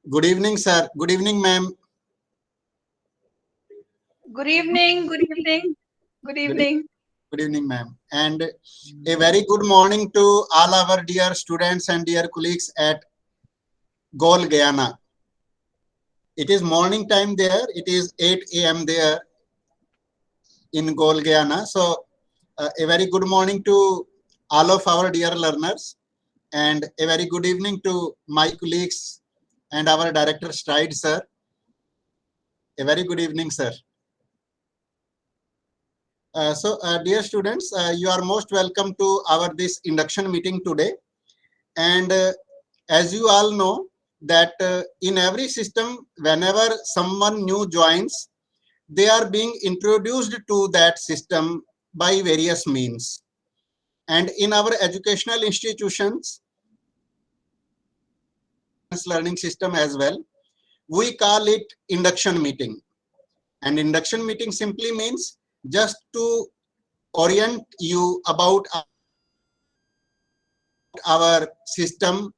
Good evening, sir. Good evening, ma'am. Good evening, good evening, good Good, e- evening. good evening, ma'am. And a very good morning to all our dear students and dear colleagues at GOAL, Guyana. It is morning time there. It is 8 a.m. there in GOAL, Guyana. So, a very good morning to all of our dear learners, and a very good evening to my colleagues and our director, Stride, sir. A very good evening, sir. Dear students, you are most welcome to our this induction meeting today. And as you all know that in every system, whenever someone new joins, they are being introduced to that system by various means. And in our educational institutions, learning system as well, we call it induction meeting. And induction meeting simply means just to orient you about our system,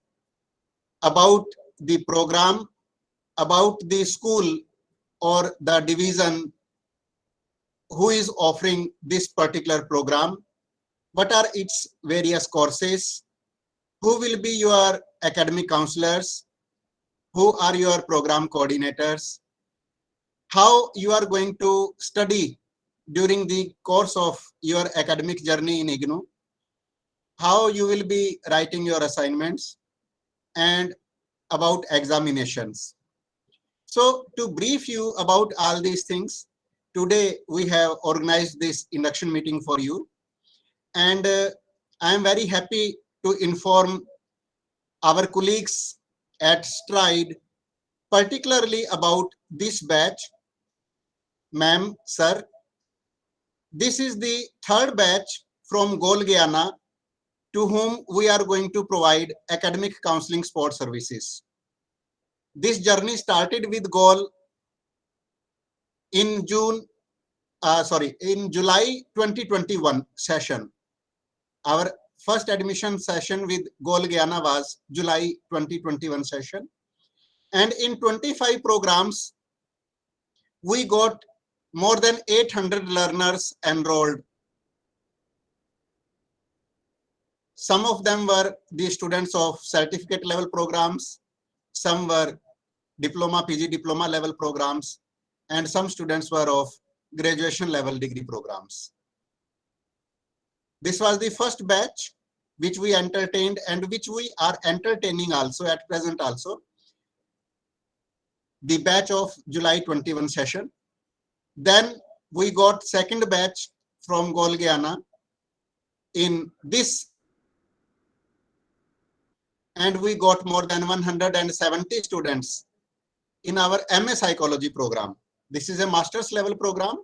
about the program, about the school or the division who is offering this particular program, what are its various courses, who will be your academic counselors, who are your program coordinators, how you are going to study during the course of your academic journey in IGNOU, how you will be writing your assignments, and about examinations. So to brief you about all these things, today we have organized this induction meeting for you. And I am very happy to inform our colleagues at Stride, particularly about this batch. Ma'am, sir, this is the third batch from GOAL Guyana to whom we are going to provide academic counseling support services. This journey started with GOAL in in July 2021 session. Our first admission session with GOAL Guyana was July 2021 session. And in 25 programs, we got more than 800 learners enrolled. Some of them were the students of certificate level programs, some were diploma, PG diploma level programs, and some students were of graduation level degree programs. This was the first batch which we entertained and which we are entertaining also at present also, the batch of July 21 session. Then we got second batch from GOAL Guyana in this, and we got more than 170 students in our MA Psychology program. This is a master's level program,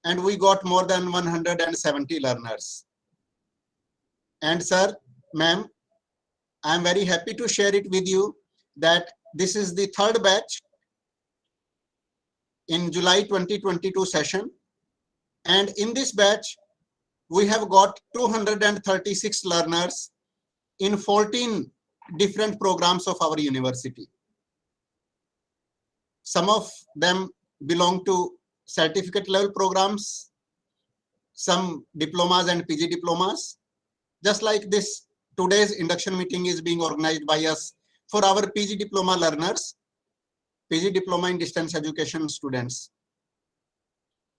and we got more than 170 learners. And sir, ma'am, I am very happy to share it with you that this is the third batch in July 2022 session. And in this batch, we have got 236 learners in 14 different programs of our university. Some of them belong to certificate level programs, some diplomas and PG diplomas. Just like this, today's induction meeting is being organized by us for our PG diploma learners, PG diploma in distance education students.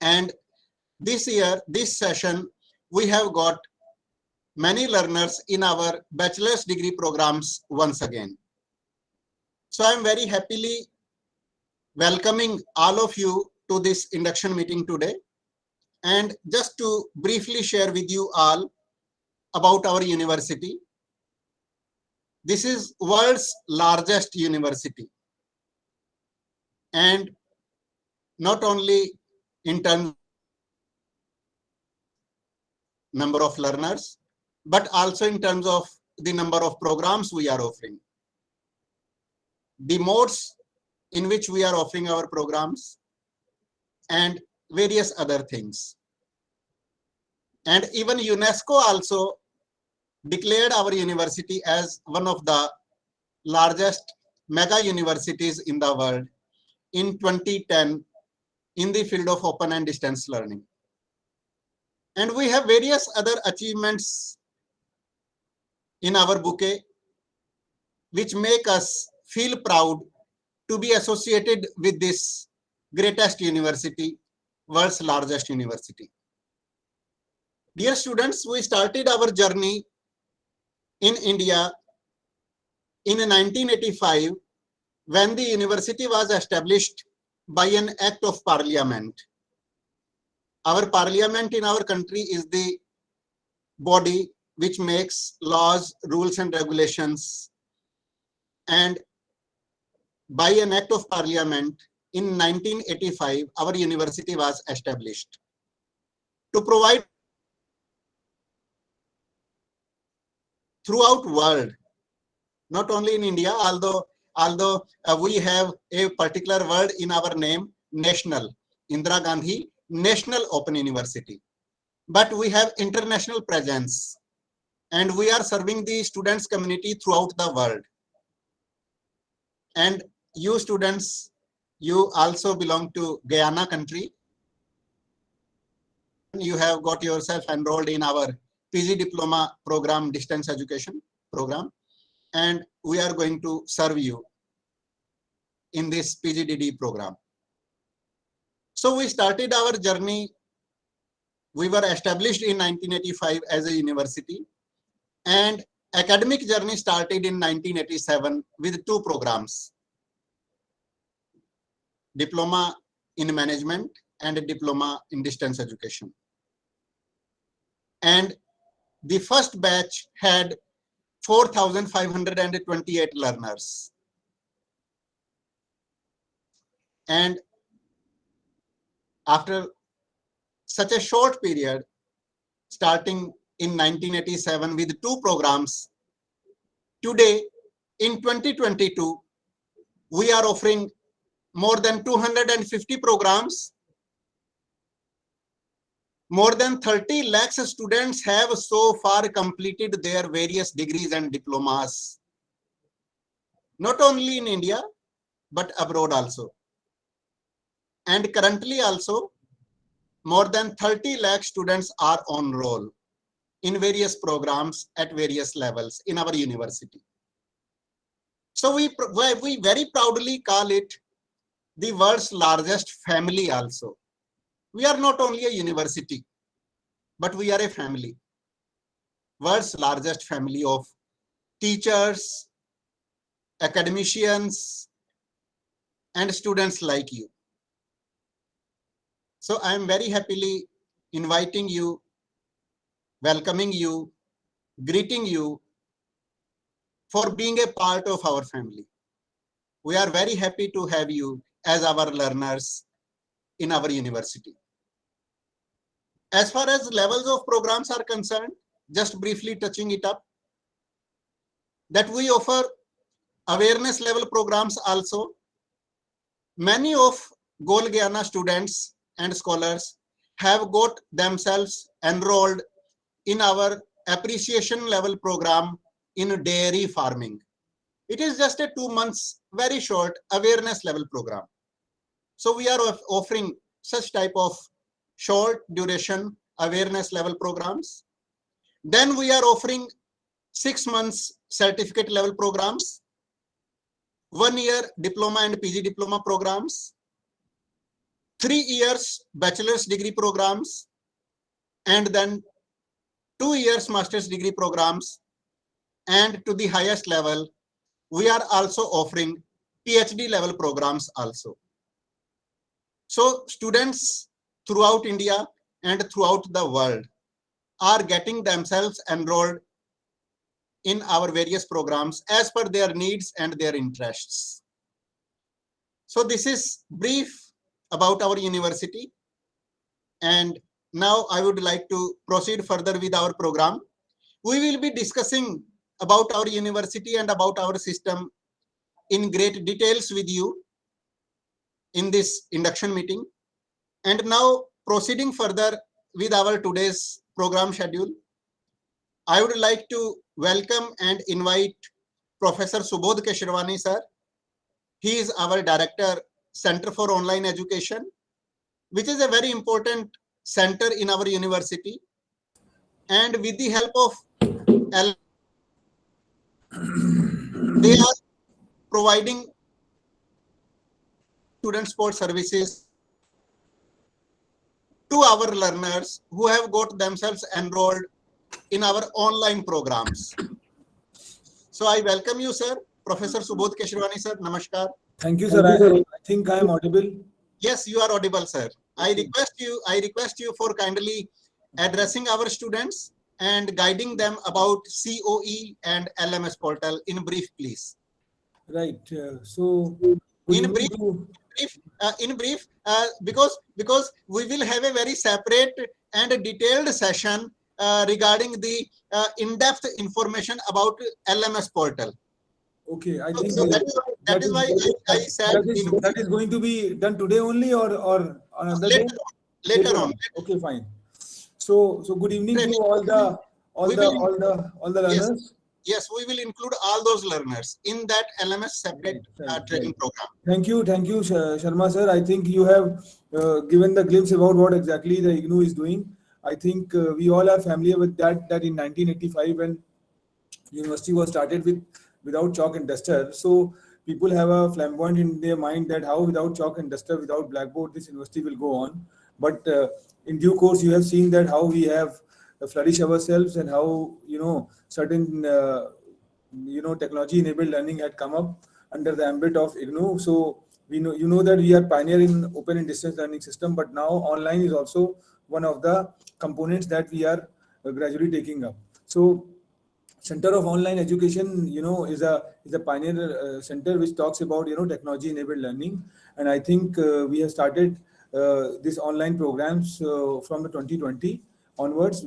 And this year, this session, we have got many learners in our bachelor's degree programs once again. So I'm very happily welcoming all of you to this induction meeting today. And just to briefly share with you all about our university. This is world's largest university. And not only in terms of number of learners, but also in terms of the number of programs we are offering, the modes in which we are offering our programs, and various other things. And even UNESCO also declared our university as one of the largest mega universities in the world in 2010 in the field of open and distance learning. And we have various other achievements in our bouquet, which make us feel proud to be associated with this greatest university, world's largest university. Dear students, we started our journey in India in 1985 when the university was established by an act of parliament. Our parliament in our country is the body which makes laws, rules and regulations, and by an act of parliament in 1985 our university was established to provide throughout world, not only in India, although we have a particular word in our name, national, Indira Gandhi National Open University, but we have international presence and we are serving the students community throughout the world. And you students, you also belong to Guyana country. You have got yourself enrolled in our PG diploma program, distance education program, and we are going to serve you in this PGDDE program. So we started our journey. We were established in 1985 as a university, and academic journey started in 1987 with two programs, diploma in management and a diploma in distance education. And the first batch had 4,528 learners. And after such a short period, starting in 1987 with two programs, today in 2022, we are offering more than 250 programs. More than 30 lakhs students have so far completed their various degrees and diplomas, not only in India, but abroad also. And currently also, more than 30 lakh students are on roll in various programs at various levels in our university. So we very proudly call it the world's largest family also. We are not only a university, but we are a family. World's largest family of teachers, academicians, and students like you. So I am very happily inviting you, welcoming you, greeting you for being a part of our family. We are very happy to have you as our learners in our university. As far as levels of programs are concerned, just briefly touching it up, that we offer awareness level programs also. Many of GOAL Guyana students and scholars have got themselves enrolled in our appreciation level program in dairy farming. It is just a 2 months, very short awareness level program. So we are offering such type of short duration awareness level programs. Then we are offering 6 months certificate level programs, 1 year diploma and PG diploma programs, 3 years bachelor's degree programs, and then 2 years master's degree programs. And to the highest level, we are also offering PhD level programs also. So students throughout India and throughout the world are getting themselves enrolled in our various programs as per their needs and their interests. So this is brief about our university. And now I would like to proceed further with our program. We will be discussing about our university and about our system in great details with you in this induction meeting. And now proceeding further with our today's program schedule, I would like to welcome and invite Professor Subodh Keshravani sir, He is our director, Center for Online Education, which is a very important center in our university. And with the help of they are providing student support services to our learners who have got themselves enrolled in our online programs. So I welcome you, sir. Professor Subodh Keshwani, sir. Namaskar. Thank you, sir. I think I am audible. Yes, you are audible, sir. I request you for kindly addressing our students and guiding them about COE and LMS portal in brief, please. Right. So In brief, because we will have a very separate and a detailed session regarding the in-depth information about LMS portal. okay, I think So that is why I said that is going to be done today only or another day? Later on. Okay, fine. So good evening to all the learners. Yes, we will include all those learners in that LMS separate training program. Thank you, Sharma sir. I think you have given the glimpse about what exactly the IGNOU is doing. I think we all are familiar with that in 1985 when university was started without chalk and duster. So people have a flamboyant in their mind that how without chalk and duster, without blackboard, this university will go on. But in due course, you have seen that how we have flourished ourselves and how certain technology enabled learning had come up under the ambit of IGNOU. So we know that we are pioneer in open and distance learning system, but now online is also one of the components that we are gradually taking up. So Center of Online Education, is a pioneer center which talks about technology enabled learning, and I think we have started these online programs from the 2020 onwards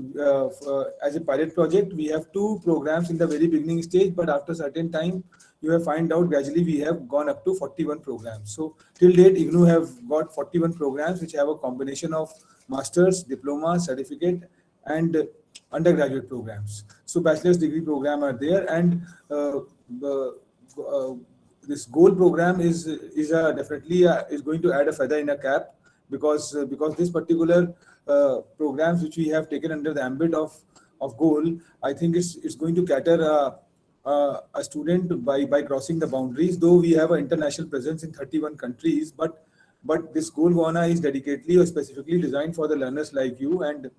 as a pilot project. We have 2 programs in the very beginning stage, but after certain time you have find out gradually we have gone up to 41 programs. So till date IGNOU have got 41 programs which have a combination of masters, diploma, certificate and undergraduate programs. So bachelor's degree program are there, and this GOAL program is definitely is going to add a feather in a cap, because this particular programs which we have taken under the ambit of GOAL, I think it's going to cater a student by crossing the boundaries. Though we have an international presence in 31 countries, but this GOAL Guyana is dedicatedly or specifically designed for the learners like you, and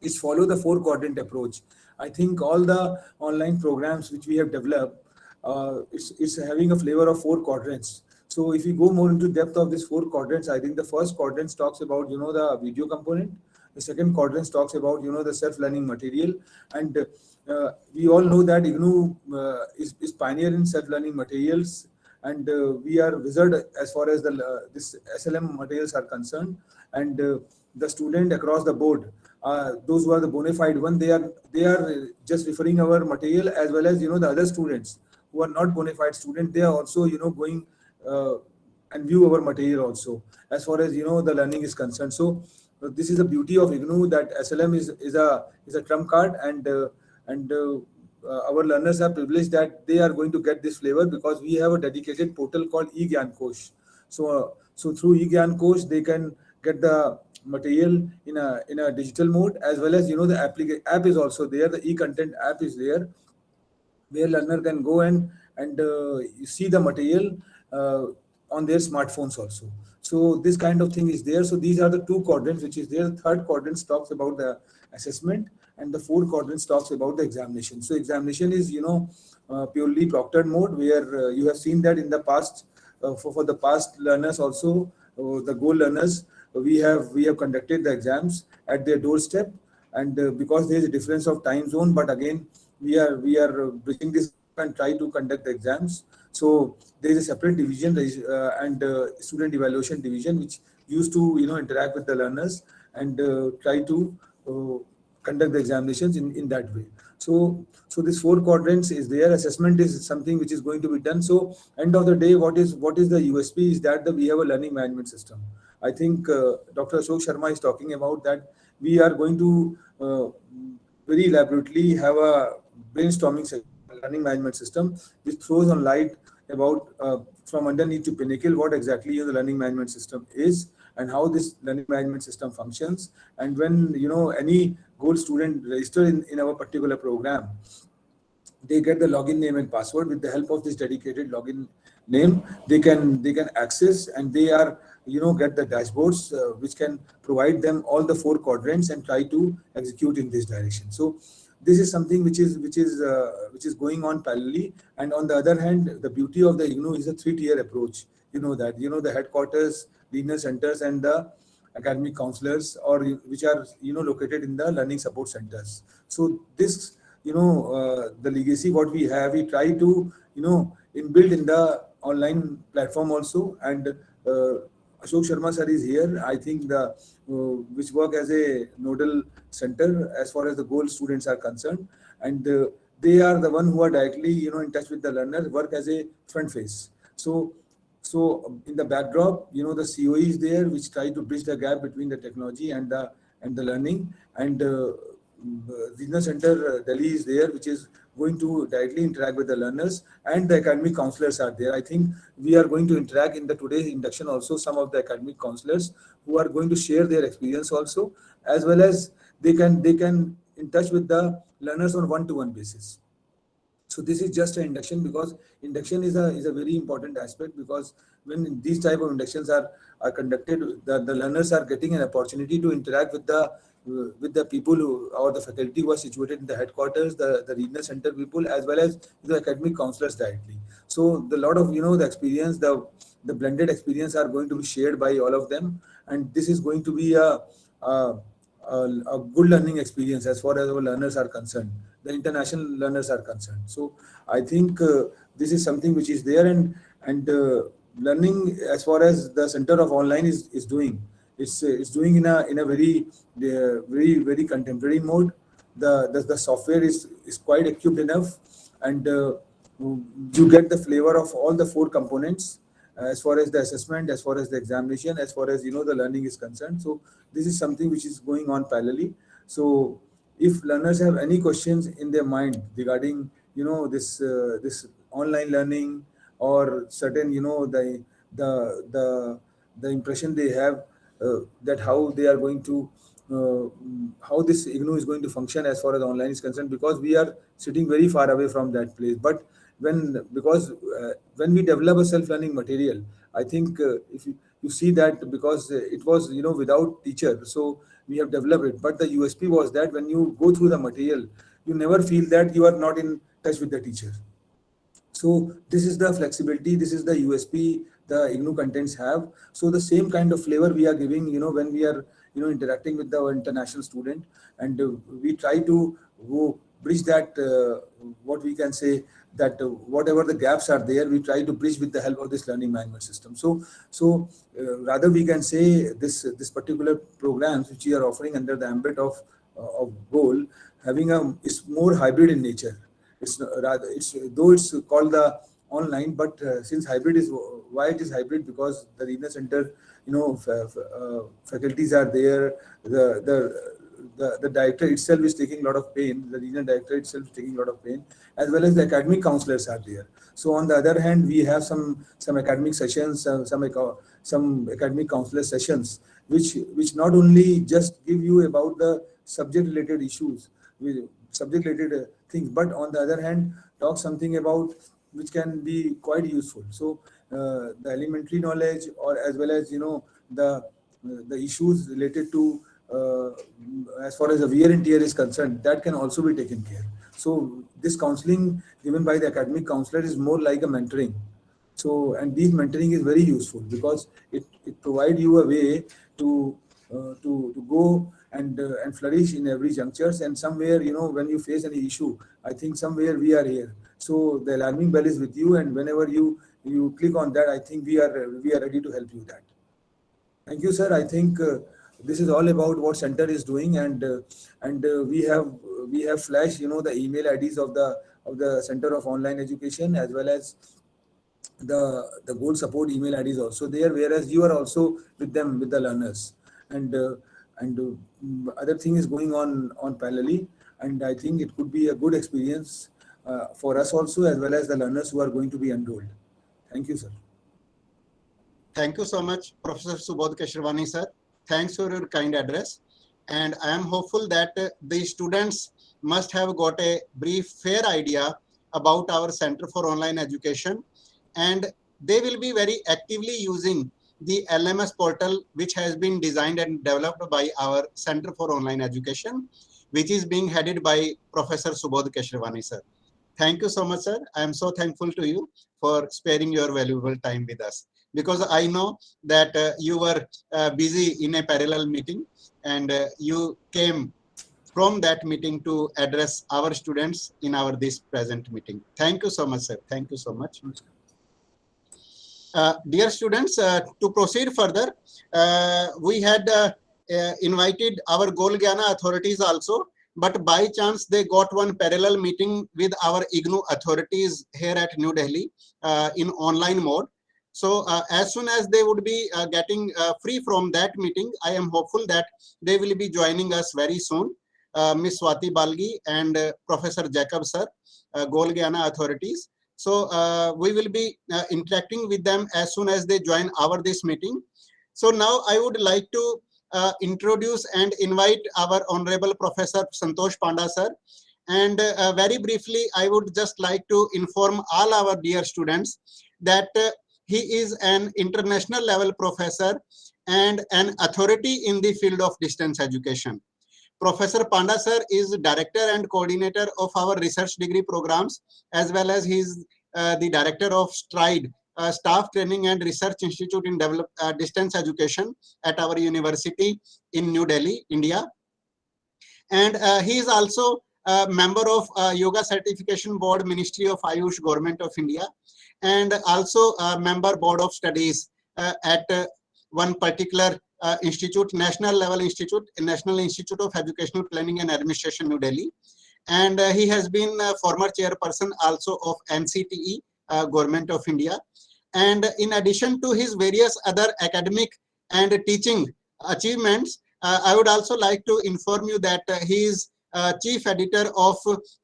is follow the 4-quadrant approach. I think all the online programs which we have developed, it's having a flavor of 4 quadrants. So if we go more into depth of these 4 quadrants, I think the first quadrant talks about the video component. The second quadrant talks about the self-learning material, and we all know that IGNOU is pioneer in self-learning materials, and we are wizard as far as this SLM materials are concerned, and the student across the board, those who are the bona fide one, they are just referring our material, as well as the other students who are not bona fide student, they are also going and view our material also as far as the learning is concerned. So this is the beauty of IGNOU, that SLM is a trump card, and our learners are privileged that they are going to get this flavor because we have a dedicated portal called IGNOU-GOAL. So through IGNOU-GOAL they can get the material in a digital mode, as well as the app is also there. The e-content app is there, where learner can go and see the material on their smartphones also. So this kind of thing is there. So these are the 2 quadrants which is there. The third quadrant talks about the assessment, and the 4th quadrant talks about the examination. So examination is purely proctored mode, where you have seen that in the past, for the past learners also, the GOAL learners, we have conducted the exams at their doorstep, and because there is a difference of time zone, but again we are bridging this and try to conduct the exams. So there is a separate division and student evaluation division which used to interact with the learners and try to conduct the examinations in that way. So this 4 quadrants is there. Assessment is something which is going to be done. So end of the day, what is the USP is that we have a learning management system. I think Dr. Ashok Sharma is talking about that we are going to very elaborately have a brainstorming learning management system which throws on light about from underneath to pinnacle what exactly the learning management system is and how this learning management system functions. And when any gold student register in our particular program, they get the login name and password. With the help of this dedicated login name, they can access, and they are get the dashboards which can provide them all the four quadrants and try to execute in this direction. So this is something which is going on parallelly. And on the other hand, the beauty of the IGNOU is a three-tier approach. The headquarters, regional centers, and the academic counselors, or which are located in the learning support centers. So this the legacy what we have, we try to inbuild in the online platform also. And Ashok Sharma sir is here, I think, which work as a nodal center as far as the gold students are concerned. And they are the one who are directly in touch with the learners, work as a front face. So in the backdrop, the COE is there, which try to bridge the gap between the technology and the learning. And regional center Delhi is there, which is going to directly interact with the learners, and the academic counselors are there. I think we are going to interact in the today's induction also some of the academic counselors who are going to share their experience also, as well as they can in touch with the learners on one-to-one basis. So this is just an induction, because induction is a very important aspect, because when these type of inductions are conducted, the learners are getting an opportunity to interact with the people or the faculty who are situated in the headquarters, the regional center people, as well as the academic counselors directly. So the lot of the experience, the blended experience are going to be shared by all of them, and this is going to be a good learning experience as far as our learners are concerned, the international learners are concerned. So I think this is something which is there. And learning as far as the center of online is doing, it's doing in a very contemporary mode. The software is quite equipped enough, and you get the flavor of all the four components as far as the assessment, as far as the examination, as far as the learning is concerned. So this is something which is going on parallelly. So if learners have any questions in their mind regarding this online learning, or certain the impression they have that how they are going to how this IGNOU is going to function as far as online is concerned, because we are sitting very far away from that place. But when we develop a self-learning material, I think if you see that, because it was without teacher, so we have developed it. But the USP was that when you go through the material, you never feel that you are not in touch with the teacher. So this is the flexibility, this is the USP the IGNOU contents have. So the same kind of flavor we are giving, when we are interacting with our international student, and we try to bridge that, what we can say, that whatever the gaps are there, we try to bridge with the help of this learning management system. So rather we can say this particular programs which we are offering under the ambit of GOAL, is more hybrid in nature. It's though it's called the online, but since hybrid is why it is hybrid, because the regional center faculties are there, the director itself is taking a lot of pain, the regional director itself is taking a lot of pain, as well as the academic counselors are there. So on the other hand, we have some academic sessions, some academic counselor sessions, which not only just give you about the subject related issues, subject related things, but on the other hand talk something about which can be quite useful. So the elementary knowledge, or as well as the issues related to as far as the wear and tear is concerned, that can also be taken care. So this counseling given by the academic counselor is more like a mentoring. So, and this mentoring is very useful, because it provides you a way to go and flourish in every junctures. And somewhere, when you face any issue, I think somewhere we are here. So the alarming bell is with you, and whenever you click on that, I think we are ready to help you that. Thank you, sir. I think this is all about what center is doing, and we have flashed the email IDs of the Center of Online Education, as well as the GOAL support email IDs also there, whereas you are also with them, with the learners, and other thing is going on parallelly, and I think it could be a good experience for us also, as well as the learners who are going to be enrolled. Thank you, sir. Thank you so much, Professor Subodh Keshavani, sir. Thanks for your kind address. And I am hopeful that the students must have got a brief, fair idea about our Center for Online Education. And they will be very actively using the LMS portal, which has been designed and developed by our Center for Online Education, which is being headed by Professor Subodh Keshavani, sir. Thank you so much, sir. I am so thankful to you for sparing your valuable time with us, because I know that you were busy in a parallel meeting, and you came from that meeting to address our students in our this present meeting. Thank you so much, sir. Thank you so much. Dear students, to proceed further, we had invited our Goal Guyana authorities also, but by chance they got one parallel meeting with our IGNOU authorities here at New Delhi in online mode. So as soon as they would be getting free from that meeting, I am hopeful that they will be joining us very soon. Ms. Swati Balgi and Professor Jacob sir, Goal Guyana authorities. So we will be interacting with them as soon as they join our this meeting. So now I would like to introduce and invite our Honorable Professor Santosh Panda sir. And very briefly, I would just like to inform all our dear students that he is an international level professor and an authority in the field of distance education. Professor Panda sir is director and coordinator of our research degree programs, as well as he is the director of STRIDE, Staff Training and Research Institute in Distance Education at our university in New Delhi, India. And he is also a member of Yoga Certification Board, Ministry of Ayush, Government of India, and also a member board of studies at one particular institute, National Institute of Educational Planning and Administration, New Delhi. And he has been a former chairperson also of NCTE, Government of India. And in addition to his various other academic and teaching achievements, I would also like to inform you that he is chief editor of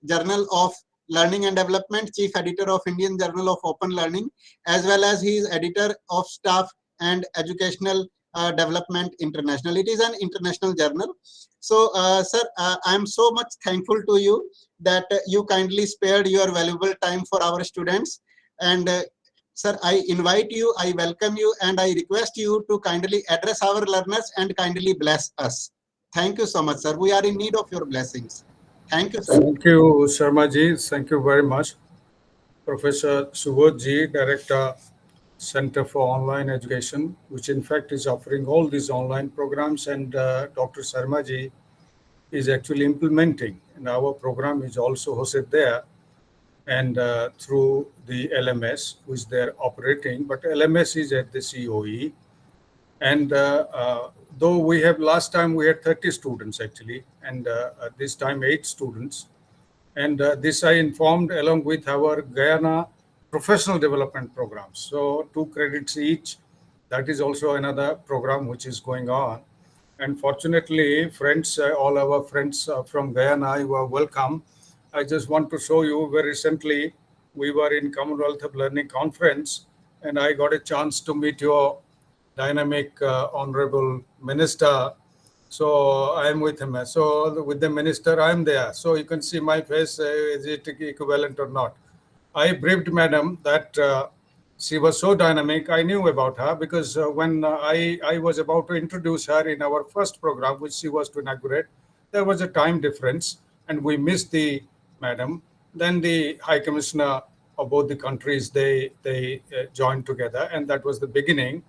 Journal of Learning and Development, chief editor of Indian Journal of Open Learning, as well as he is editor of Staff and Educational Development International. It is an international journal. So, sir, I am so much thankful to you that you kindly spared your valuable time for our students. And sir, I invite you, I welcome you, and I request you to kindly address our learners and kindly bless us. Thank you so much, sir. We are in need of your blessings. Thank you, sir. Thank you, Sharma ji. Thank you very much. Professor Subodh ji, Director, Center for Online Education, which in fact is offering all these online programs, and Dr. Sharma ji is actually implementing, and our program is also hosted there, and through the LMS, which they're operating, but LMS is at the COE. And though we have, last time we had 30 students actually, and this time 8 students. And this I informed along with our Guyana professional development programs. So 2 credits each. That is also another program which is going on. And fortunately, friends, all our friends from Guyana, you are welcome. I just want to show you, very recently, we were in Commonwealth of Learning Conference, and I got a chance to meet your dynamic Honorable Minister. So I am with him. So with the minister, I am there. So you can see my face, is it equivalent or not? I briefed madam that she was so dynamic. I knew about her because when I was about to introduce her in our first program, which she was to inaugurate, there was a time difference and we missed the madam. Then the High Commissioner of both the countries, they joined together, and that was the beginning.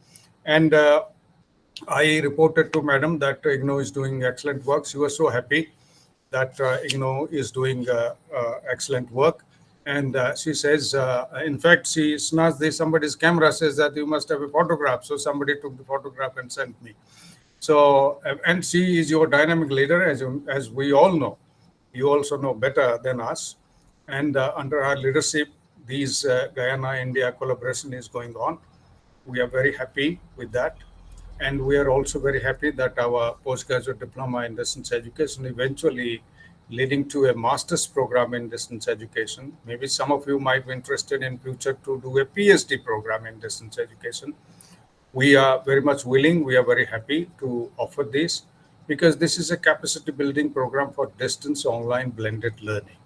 And I reported to madam that IGNOU is doing excellent work. She was so happy that IGNOU is doing excellent work. And she says, in fact, she snatched somebody's camera, says that you must have a photograph. So somebody took the photograph and sent me. So, and she is your dynamic leader, as we all know. You also know better than us. And under her leadership, these Guyana-India collaboration is going on. We are very happy with that. And we are also very happy that our postgraduate diploma in distance education eventually leading to a master's program in distance education. Maybe some of you might be interested in future to do a PhD program in distance education. We are very much willing, we are very happy to offer this because this is a capacity building program for distance online blended learning.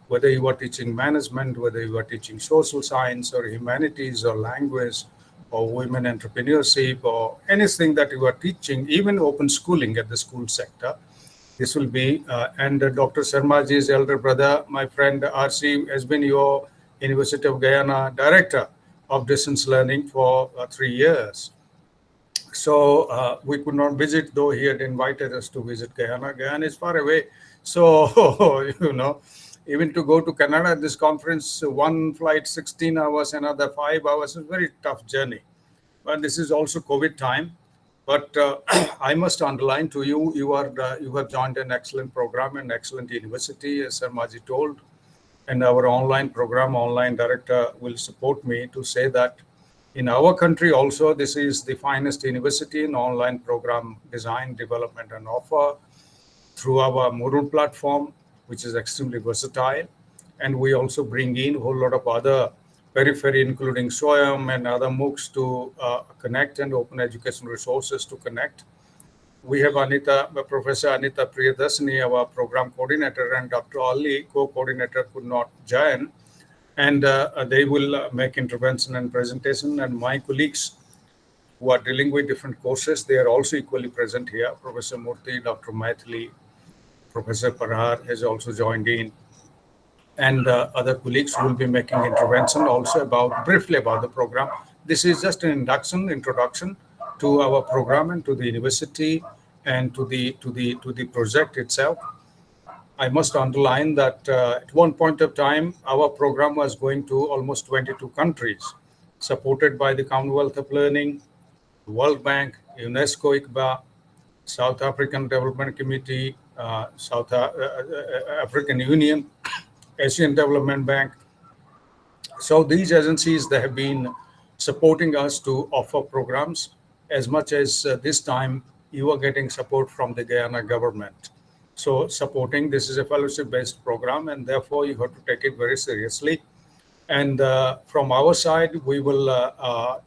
Whether you are teaching management, whether you are teaching social science or humanities or language or women entrepreneurship or anything that you are teaching, even open schooling at the school sector, this will be, and Dr. Sharmaji's elder brother, my friend RC, has been your University of Guyana director of distance learning for 3 years. So we could not visit, though he had invited us to visit Guyana. Guyana is far away. So, you know, even to go to Canada at this conference, one flight, 16 hours, another 5 hours, is a very tough journey. But this is also COVID time. But I must underline to you, you have joined an excellent program, an excellent university, as Sharmaji told. And our online program, online director will support me to say that in our country also, this is the finest university in online program design, development, and offer through our Moodle platform, which is extremely versatile. And we also bring in a whole lot of other periphery, including SWAYAM and other MOOCs to connect, and open education resources to connect. We have Professor Anita Priyadarshini, our program coordinator, and Dr. Ali, co-coordinator, could not join. And they will make intervention and presentation. And my colleagues who are dealing with different courses, they are also equally present here. Professor Murthy, Dr. Maithili, Professor Parhar has also joined in. And other colleagues will be making intervention also briefly about the program. This is just an introduction to our program and to the university and to the project itself. I must underline that at one point of time, our program was going to almost 22 countries, supported by the Commonwealth of Learning, World Bank, UNESCO, ICBA, South African Development Committee, South African Union, Asian Development Bank. So these agencies, they have been supporting us to offer programs as much as this time you are getting support from the Guyana government. So supporting, this is a fellowship-based program, and therefore you have to take it very seriously. And from our side, we will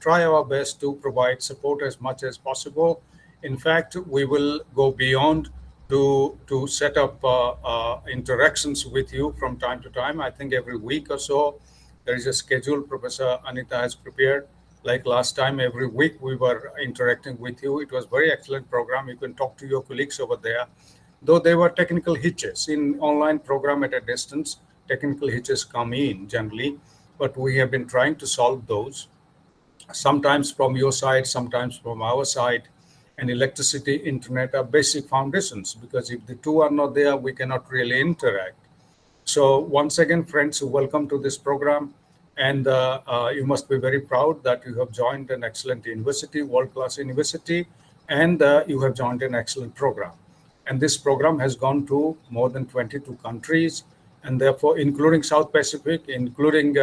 try our best to provide support as much as possible. In fact, we will go beyond to set up interactions with you from time to time. I think every week or so, there is a schedule Professor Anita has prepared. Like last time, every week we were interacting with you. It was a very excellent program. You can talk to your colleagues over there. Though there were technical hitches in online program at a distance, technical hitches come in generally, but we have been trying to solve those, sometimes from your side, sometimes from our side. And electricity, internet are basic foundations, because if the two are not there, we cannot really interact. So once again, friends, welcome to this program. And you must be very proud that you have joined an excellent university, world-class university, and you have joined an excellent program. And this program has gone to more than 22 countries, and therefore including South Pacific, including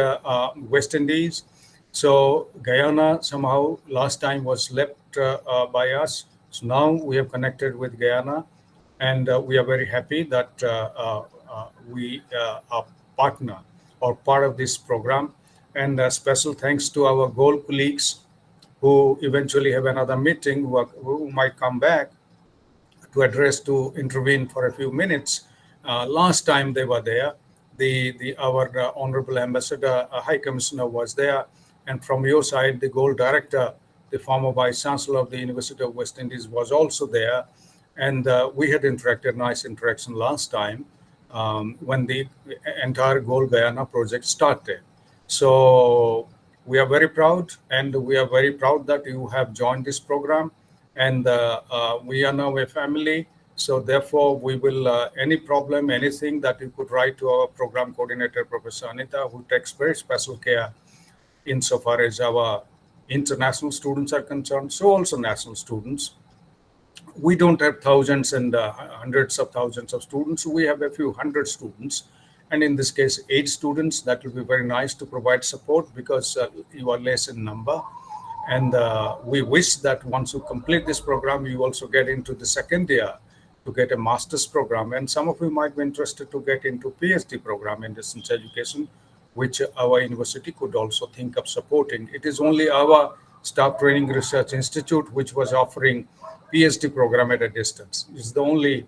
West Indies. So Guyana somehow last time was left by us. So now we have connected with Guyana, and we are very happy that we are partner or part of this program. And special thanks to our GOAL colleagues who eventually have another meeting, who might come back to intervene for a few minutes. Last time they were there, our Honorable Ambassador, High Commissioner was there, and from your side, the GOAL Director, the former Vice Chancellor of the University of West Indies, was also there. And we had nice interaction last time when the entire GOAL Guyana project started. So we are very proud, and we are very proud that you have joined this program. And we are now a family. So therefore, we will, any problem, anything that you could write to our program coordinator, Professor Anita, who takes very special care insofar as our international students are concerned, so also national students. We don't have thousands and hundreds of thousands of students. We have a few hundred students. And in this case, 8 students. That will be very nice to provide support, because you are less in number. And we wish that once you complete this program, you also get into the second year to get a master's program, and some of you might be interested to get into PhD program in distance education, which our university could also think of supporting. It is only our Staff Training Research Institute which was offering PhD program at a distance. It's the only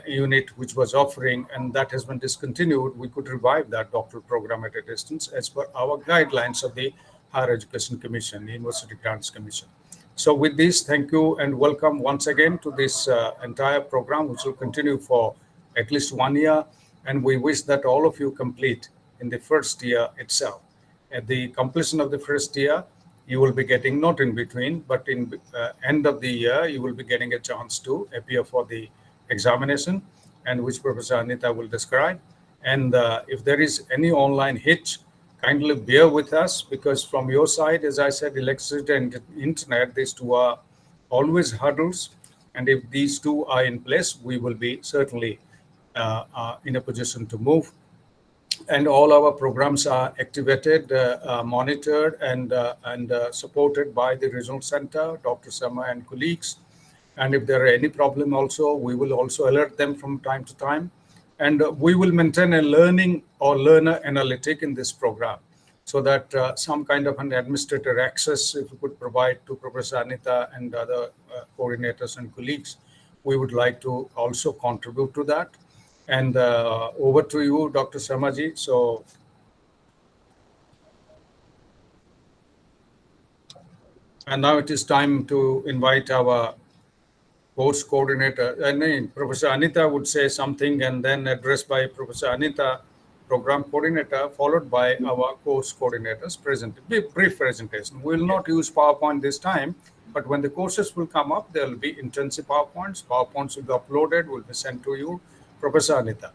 unit which was offering, and that has been discontinued. We could revive that doctoral program at a distance as per our guidelines of the Higher Education Commission, the University Grants Commission. So with this, thank you and welcome once again to this entire program, which will continue for at least 1 year. And we wish that all of you complete in the first year itself. At the completion of the first year, you will be getting, not in between, but in end of the year, you will be getting a chance to appear for the examination, and which Professor Anita will describe. And if there is any online hitch, kindly bear with us, because from your side, as I said, electricity and internet, these two are always hurdles. And if these two are in place, we will be certainly in a position to move. And all our programs are activated, monitored, and supported by the regional center, Dr. Sama and colleagues. And if there are any problem also, we will also alert them from time to time. And we will maintain a learning or learner analytic in this program, so that some kind of an administrator access, if we could provide to Professor Anita and other coordinators and colleagues, we would like to also contribute to that. And over to you, Dr. Samaji. So, and now it is time to invite our course coordinator. I mean, Professor Anita would say something, and then addressed by Professor Anita, program coordinator, followed by our course coordinators. Brief presentation. We will not use PowerPoint this time, but when the courses will come up, there will be intensive PowerPoints. PowerPoints will be uploaded, will be sent to you. Professor Anita.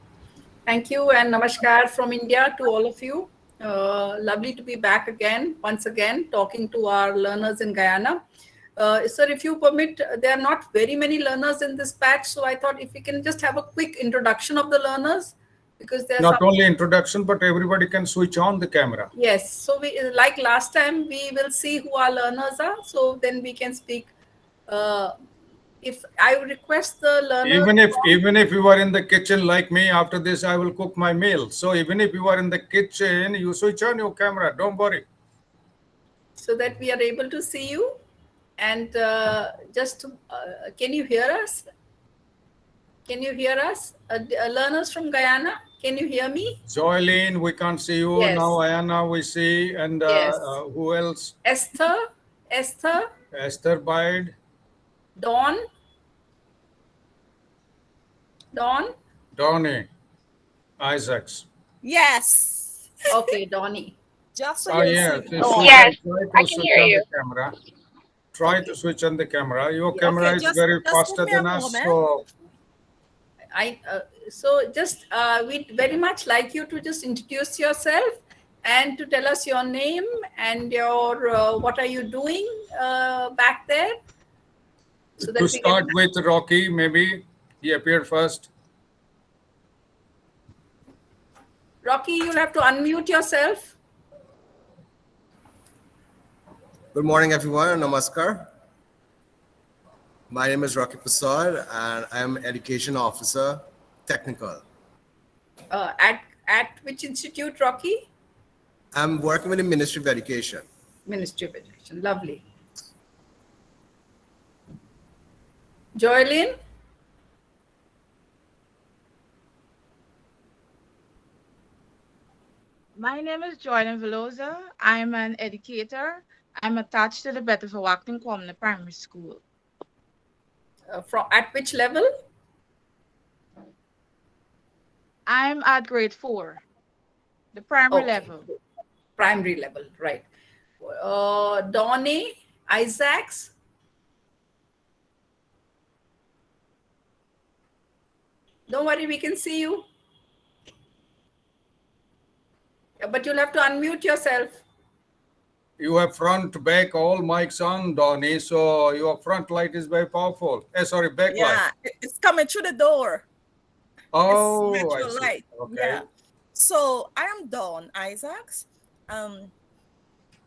Thank you, and namaskar from India to all of you. Lovely to be back again, once again, talking to our learners in Guyana. Sir, if you permit, there are not very many learners in this batch, so I thought if we can just have a quick introduction of the learners, because there's not only introduction, but everybody can switch on the camera. Yes, so we, like last time, we will see who our learners are, so then we can speak. If I would request the learner, even if you are in the kitchen like me, after this I will cook my meal. So even if you are in the kitchen, you switch on your camera. Don't worry. So that we are able to see you. And can you hear us? Can you hear us? Learners from Guyana, can you hear me? Joylene, we can't see you. Yes. Now Ayana, we see. And Yes. Who else? Esther Bide. Donnie Isaacs. Yes. Okay, Donnie. Just so yeah. Yes, I can hear you. Camera. Try to switch on the camera. Your camera is very faster than us. So We'd very much like you to just introduce yourself and to tell us your name and your what are you doing back there. So that to start with Rocky, maybe he appeared first. Rocky, you'll have to unmute yourself. Good morning, everyone. Namaskar. My name is Rocky Prasad, and I am Education Officer, Technical. At which institute, Rocky? I'm working with the Ministry of Education. Ministry of Education. Lovely. Joylene? My name is Jordan Veloza. I'm an educator. I'm attached to the Betterverwachting Common Primary School. At which level? I'm at grade 4, the primary level. Primary level, right. Donnie Isaacs? Don't worry, we can see you. But you'll have to unmute yourself. You have front, back, all mics on, Donnie. So your front light is very powerful. Sorry, back light. Yeah, it's coming through the door. Oh, it's I natural see. light. Okay. Yeah. So I am Dawn Isaacs. I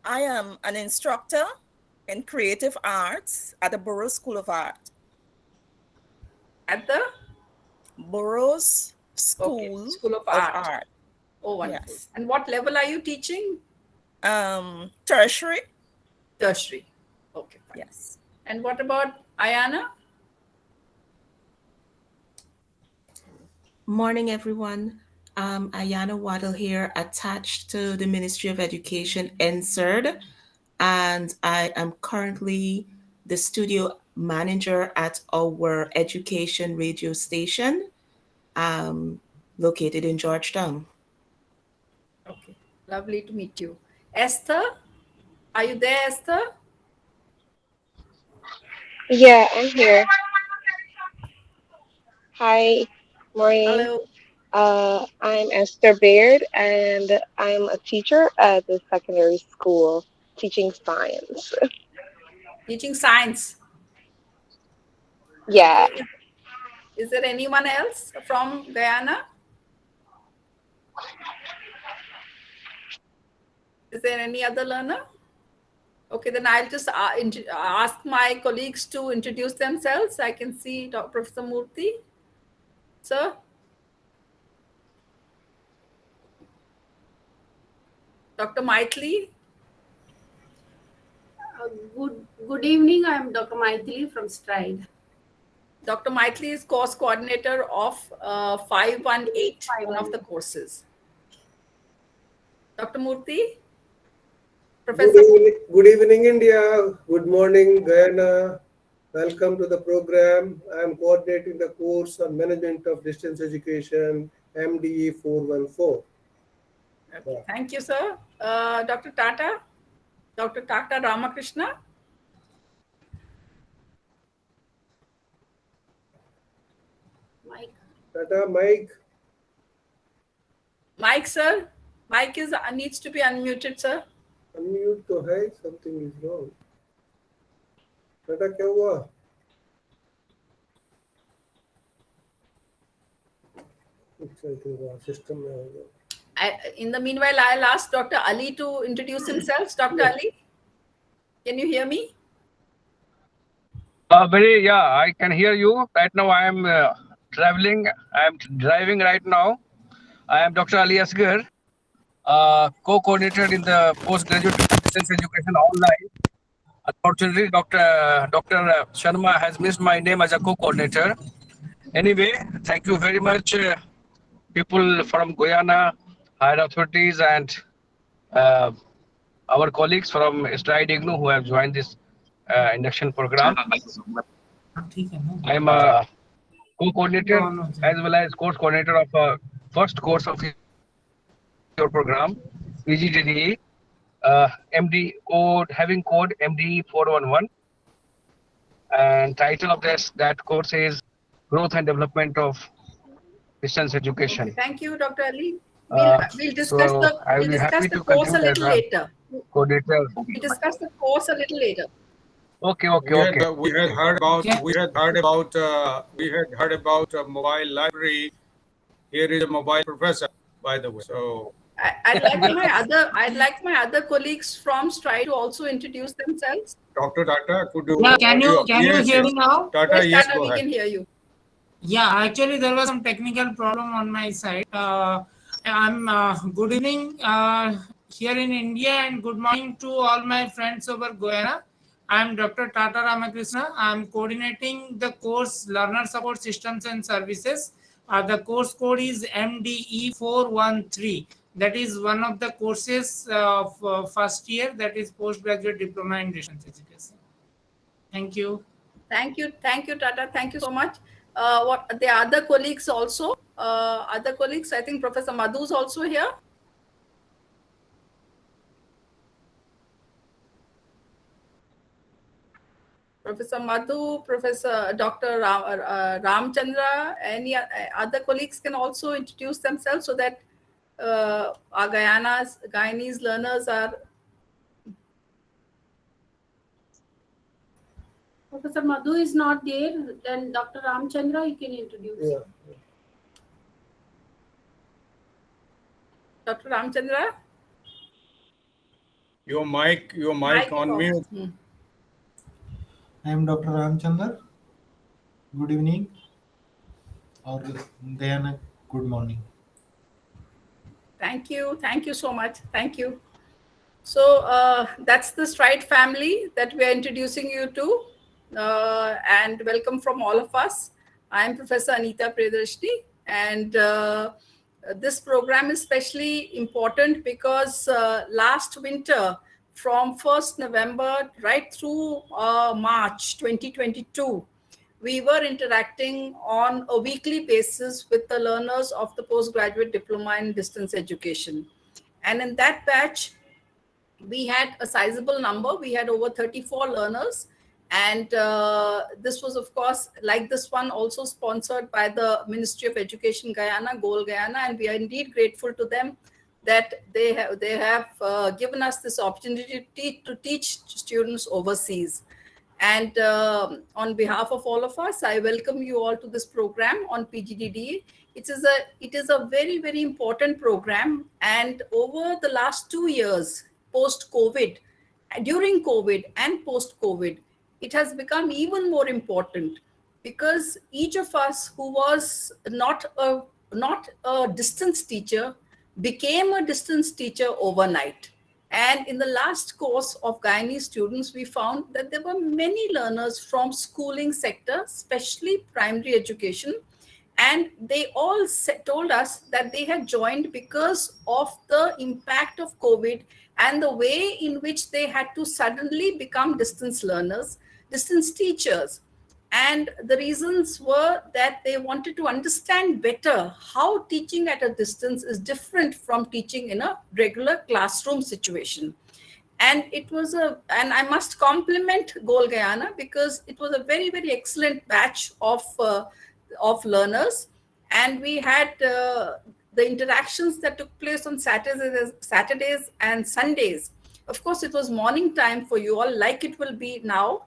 am an instructor in creative arts at the Borough School of Art. At the Burroughs School, School of of Art. Art. Oh, wonderful. Yes. And what level are you teaching? Tertiary. Tertiary. Okay, fine. Yes. And what about Ayana? Morning, everyone. Ayana Waddle here, attached to the Ministry of Education, NSERD, and I am currently the studio manager at our education radio station, located in Georgetown. Okay, lovely to meet you. Esther, are you there, Esther? Yeah, I'm here. Hi, morning. Hello. I'm Esther Baird, and I'm a teacher at the secondary school teaching science. Teaching science. Yeah. Okay. Is there anyone else from Guyana? Is there any other learner? Okay, then I'll just ask my colleagues to introduce themselves. I can see Professor Murthy. Sir? Dr. Maithili? Good evening. I am Dr. Maithili from Stride. Dr. Maithili is course coordinator of 518, one of the courses. Dr. Murthy? Professor? Good evening, India. Good morning, Guyana. Welcome to the program. I am coordinating the course on Management of Distance Education, MDE 414. Okay. Thank you, sir. Dr. Tata? Dr. Tata Ramakrishna? Mike. Tata, Mike. Mike, sir. Mike needs to be unmuted, sir. Unmute to hai, something is wrong. Tata, kya hua? System mein hoga. In the meanwhile, I'll ask Dr. Ali to introduce himself. Dr. Ali, can you hear me? I can hear you. Right now, I am traveling. I am driving right now. I am Dr. Ali Asghar, co-coordinator in the postgraduate distance education online. Unfortunately, Dr. Sharma has missed my name as a co-coordinator. Anyway, thank you very much, people from Guyana, higher authorities, and our colleagues from Stride IGNOU who have joined this induction program. I am a co-coordinator as well as course coordinator of first course of your program, PGDDE, MD code, having code MD 411, and title of that course is Growth and Development of Distance Education. Okay, thank you, Dr. Ali. We'll discuss the course a little later. Coordinator. We'll discuss the course a little later. Okay. We had heard about a mobile library. Here is a mobile professor, by the way. So I'd like my other colleagues from Stride to also introduce themselves. Dr. Tata, could you? Yeah, can you hear me now? Tata, yes, Tata, go we ahead. can hear you. Yeah, actually there was some technical problem on my side. I'm good evening here in India and good morning to all my friends over Guyana. I'm Dr. Tata Ramakrishna. I'm coordinating the course Learner Support Systems and Services. The course code is MDE 413. That is one of the courses of first year, that is postgraduate diploma in distance education. Thank you. Thank you, Tata. Thank you so much. What the other colleagues also? Other colleagues, I think Professor Madhu is also here. Professor Madhu, Professor Dr. Ramchandra, any other colleagues can also introduce themselves so that our Guyanese learners are. Professor Madhu is not there. Then Dr. Ramchandra, you can introduce. Yeah. Dr. Ramchandra? Your mic on mute. I am Dr. Ramchandar. Good evening. or Guyana, good morning. Thank you. Thank you so much. Thank you. So that's the Stride family that we are introducing you to, and welcome from all of us. I am Professor Anita Priyadarshini, and this program is especially important because last winter, from 1st November right through March 2022, we were interacting on a weekly basis with the learners of the postgraduate diploma in distance education. And in that batch, we had a sizable number. We had over 34 learners. And this was, of course, like this one, also sponsored by the Ministry of Education Guyana, GOAL Guyana. And we are indeed grateful to them that they have given us this opportunity to teach students overseas. And on behalf of all of us, I welcome you all to this program on PGDDE. It is a very, very important program. And over the last 2 years, post-COVID, during COVID and post-COVID, it has become even more important because each of us who was not a distance teacher became a distance teacher overnight. And in the last course of Guyanese students, we found that there were many learners from schooling sector, especially primary education. And they all told us that they had joined because of the impact of COVID and the way in which they had to suddenly become distance learners, distance teachers. And the reasons were that they wanted to understand better how teaching at a distance is different from teaching in a regular classroom situation. And and I must compliment GOAL Guyana because it was a very, very excellent batch of learners. And we had the interactions that took place on Saturdays and Sundays. Of course, it was morning time for you all, like it will be now.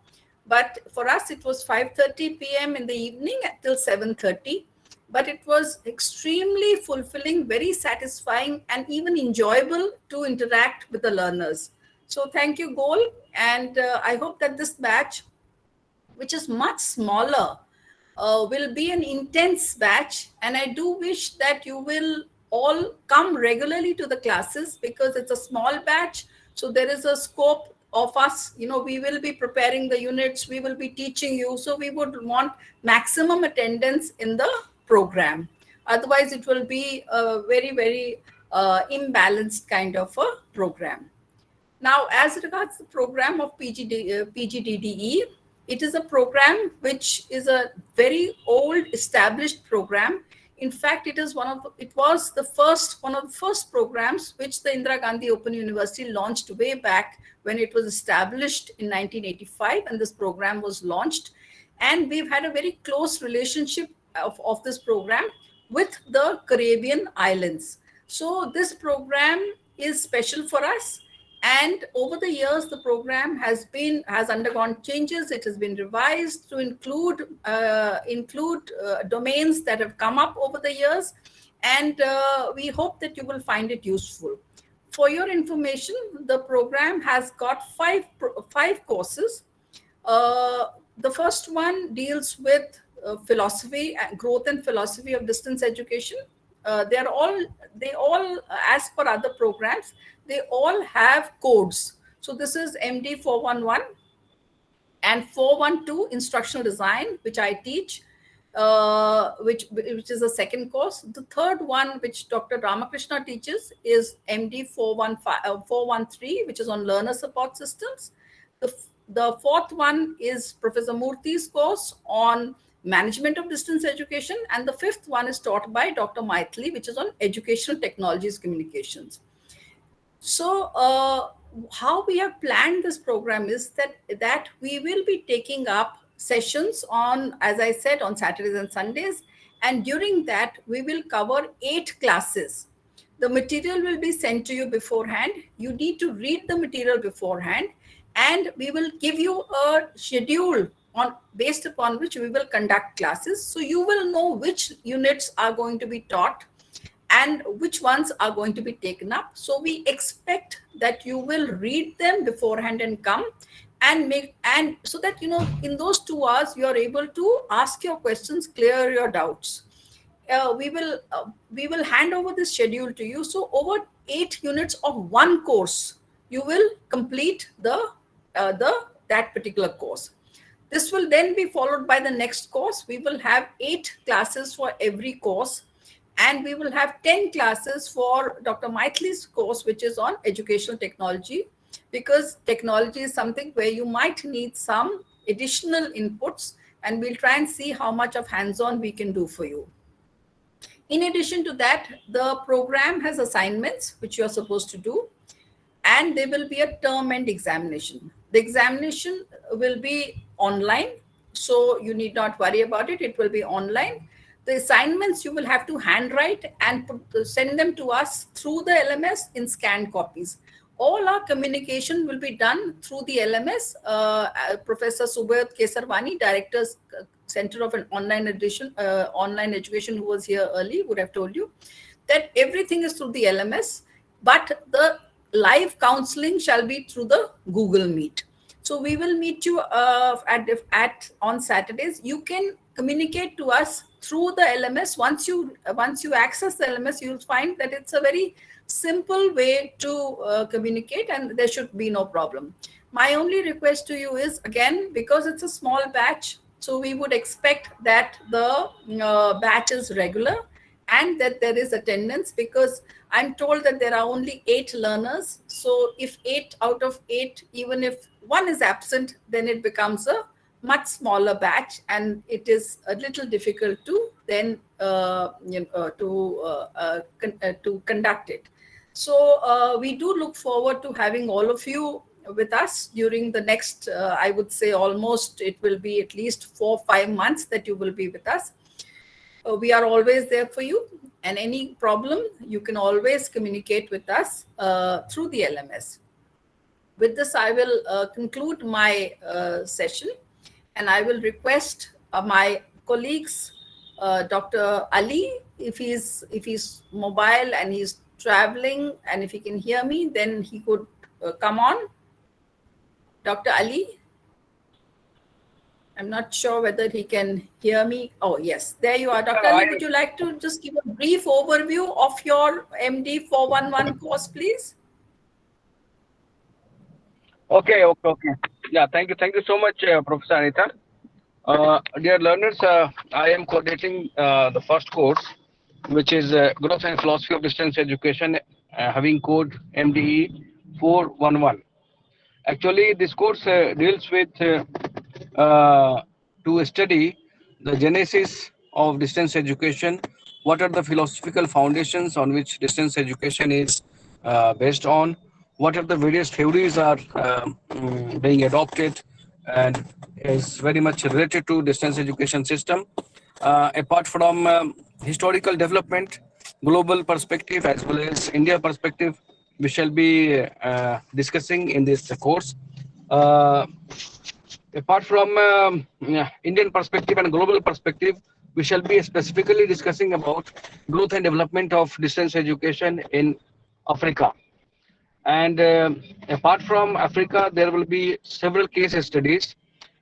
But for us, it was 5:30 p.m. in the evening until 7:30. But it was extremely fulfilling, very satisfying, and even enjoyable to interact with the learners. So thank you, GOAL. And I hope that this batch, which is much smaller, will be an intense batch. And I do wish that you will all come regularly to the classes because it's a small batch. So there is a scope of us, we will be preparing the units, we will be teaching you. So we would want maximum attendance in the program. Otherwise, it will be a very, very imbalanced kind of a program. Now, as regards the program of PGDDE, it is a program which is a very old established program. In fact, it was one of the first programs which the Indira Gandhi Open University launched way back when it was established in 1985, and this program was launched. And we've had a very close relationship of this program with the Caribbean islands. So this program is special for us. And over the years, the program has undergone changes. It has been revised to include domains that have come up over the years. And we hope that you will find it useful. For your information, the program has got five courses. The first one deals with philosophy, growth and philosophy of distance education. They all, as per other programs, they all have codes. So this is MD 411 and 412 instructional design, which I teach, which is the second course. The third one, which Dr. Ramakrishna teaches, is MD 413, which is on learner support systems. The fourth one is Professor Murthy's course on management of distance education. And the fifth one is taught by Dr. Maithili, which is on educational technologies communications. So how we have planned this program is that we will be taking up sessions on, as I said, on Saturdays and Sundays. And during that, we will cover 8 classes. The material will be sent to you beforehand. You need to read the material beforehand. And we will give you a schedule based upon which we will conduct classes. So you will know which units are going to be taught and which ones are going to be taken up. So we expect that you will read them beforehand and come and so that, in those 2 hours, you are able to ask your questions, clear your doubts. we will hand over the schedule to you. So over 8 units of one course, you will complete that particular course. This will then be followed by the next course. We will have 8 classes for every course, and we will have 10 classes for Dr. Maithili's course, which is on educational technology, because technology is something where you might need some additional inputs, and we'll try and see how much of hands-on we can do for you. In addition to that, the program has assignments which you are supposed to do, and there will be a term end examination. The examination will be online, so you need not worry about it. It will be online. The assignments you will have to handwrite and send them to us through the LMS in scanned copies. All our communication will be done through the LMS. Professor Subodh Kesarwani, Director, Center of an Online Education, who was here early, would have told you that everything is through the LMS, but the live counseling shall be through the Google Meet. So we will meet you on Saturdays. You can communicate to us through the LMS. Once you access the LMS, you'll find that it's a very simple way to communicate, and there should be no problem. My only request to you is, again, because it's a small batch, so we would expect that the batch is regular and that there is attendance, because I'm told that there are only 8 learners. So if 8 out of 8, even if one is absent, then it becomes a much smaller batch, and it is a little difficult to then to conduct it. So we do look forward to having all of you with us during the next, I would say almost, it will be at least 4 or 5 months that you will be with us. We are always there for you, and any problem, you can always communicate with us through the LMS. With this, I will conclude my session, and I will request my colleagues, Dr. Ali, if he's mobile and he's traveling, and if he can hear me, then he could come on. Dr. Ali? I'm not sure whether he can hear me. Oh, yes, there you are. Dr. Ali, would you like to just give a brief overview of your MD 411 course, please? Okay. Yeah, thank you so much, Professor Anita. Dear learners, I am coordinating the first course, which is Growth and Philosophy of Distance Education, having code MDE 411. Actually, this course deals with to study the genesis of distance education, what are the philosophical foundations on which distance education is based on, what are the various theories are being adopted and is very much related to distance education system. Apart from historical development, global perspective, as well as India perspective, we shall be discussing in this course. Apart from Indian perspective and global perspective, we shall be specifically discussing about growth and development of distance education in Africa. And apart from Africa, there will be several case studies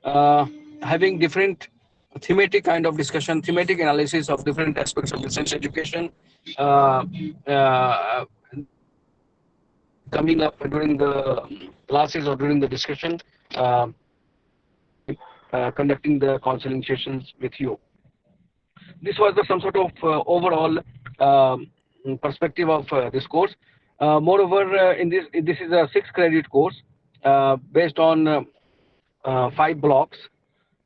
having different thematic kind of discussion, thematic analysis of different aspects of distance education coming up during the classes or during the discussion, conducting the counseling sessions with you. This was some sort of overall perspective of this course. Moreover, this is a 6-credit course based on 5 blocks,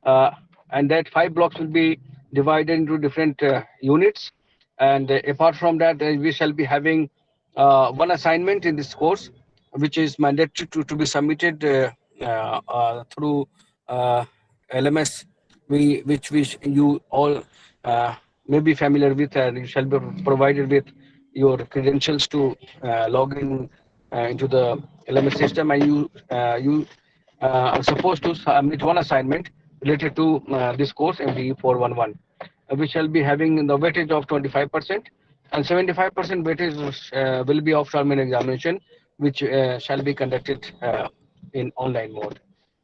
and that 5 blocks will be divided into different units. And apart from that, we shall be having one assignment in this course, which is mandatory to be submitted through LMS, which you all may be familiar with, and you shall be provided with your credentials to log in into the LMS system, and you are supposed to submit one assignment related to this course MDE 411. We shall be having the weightage of 25%, and 75% weightage will be of terminal examination, which shall be conducted in online mode.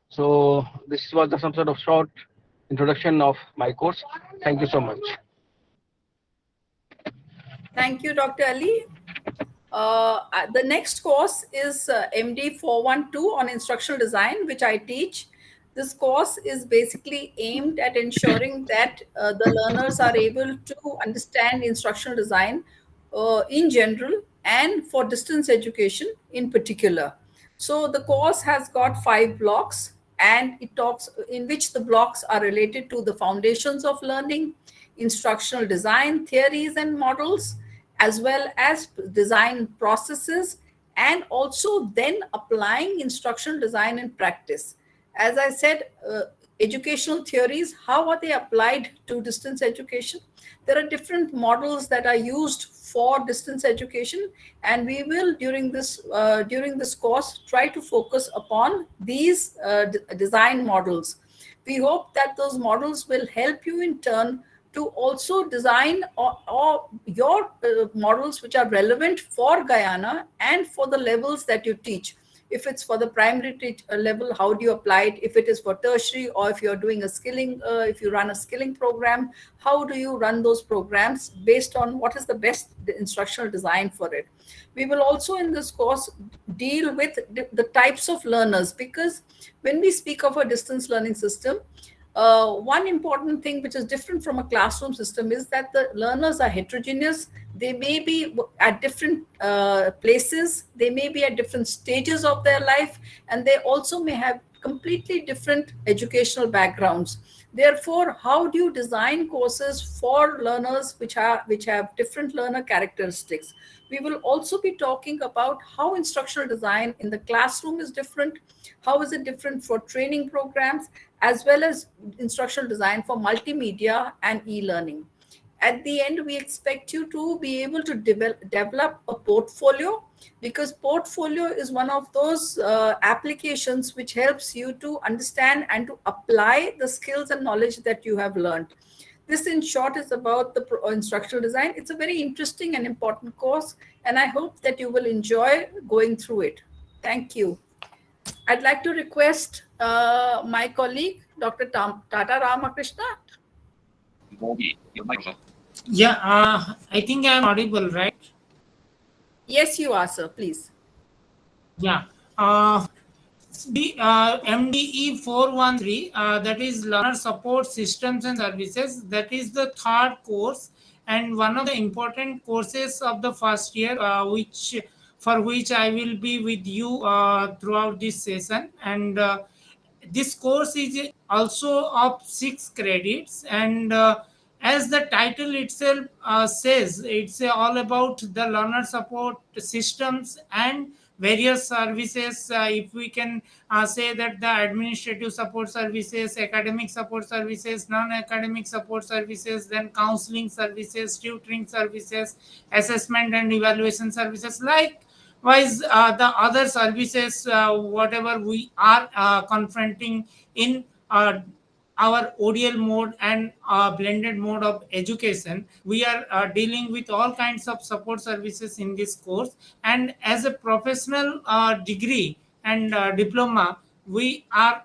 So this was some sort of short introduction of my course. Thank you so much. Thank you, Dr. Ali. The next course is MD 412 on instructional design, which I teach. This course is basically aimed at ensuring that the learners are able to understand instructional design in general and for distance education in particular. So the course has got 5 blocks, and it talks in which the blocks are related to the foundations of learning, instructional design theories and models, as well as design processes, and also then applying instructional design in practice. As I said, educational theories, how are they applied to distance education? There are different models that are used for distance education, and we will during this course try to focus upon these design models. We hope that those models will help you in turn to also design or your models which are relevant for Guyana and for the levels that you teach. If it's for the primary level, how do you apply it? If it is for tertiary, or if you're doing a skilling, if you run a skilling program, how do you run those programs based on what is the best instructional design for it? We will also in this course deal with the types of learners, because when we speak of a distance learning system, one important thing which is different from a classroom system is that the learners are heterogeneous. They may be at different places, they may be at different stages of their life, and they also may have completely different educational backgrounds. Therefore, how do you design courses for learners which have different learner characteristics? We will also be talking about how instructional design in the classroom is different, how is it different for training programs, as well as instructional design for multimedia and e-learning. At the end, we expect you to be able to develop a portfolio, because portfolio is one of those applications which helps you to understand and to apply the skills and knowledge that you have learned. This in short is about the instructional design. It's a very interesting and important course, and I hope that you will enjoy going through it. Thank you. I'd like to request my colleague, Dr. Tata Ramakrishna. Yeah, I think I'm audible, right? Yes, you are, sir. Please. Yeah. The MDE 413, that is Learner Support Systems and Services, that is the third course and one of the important courses of the first year, for which I will be with you throughout this session. And this course is also of 6 credits, and as the title itself says, it's all about the learner support systems and various services. If we can say that the administrative support services, academic support services, non-academic support services, then counseling services, tutoring services, assessment and evaluation services, likewise the other services, whatever we are confronting in our ODL mode and blended mode of education. We are dealing with all kinds of support services in this course. And as a professional degree and diploma, we are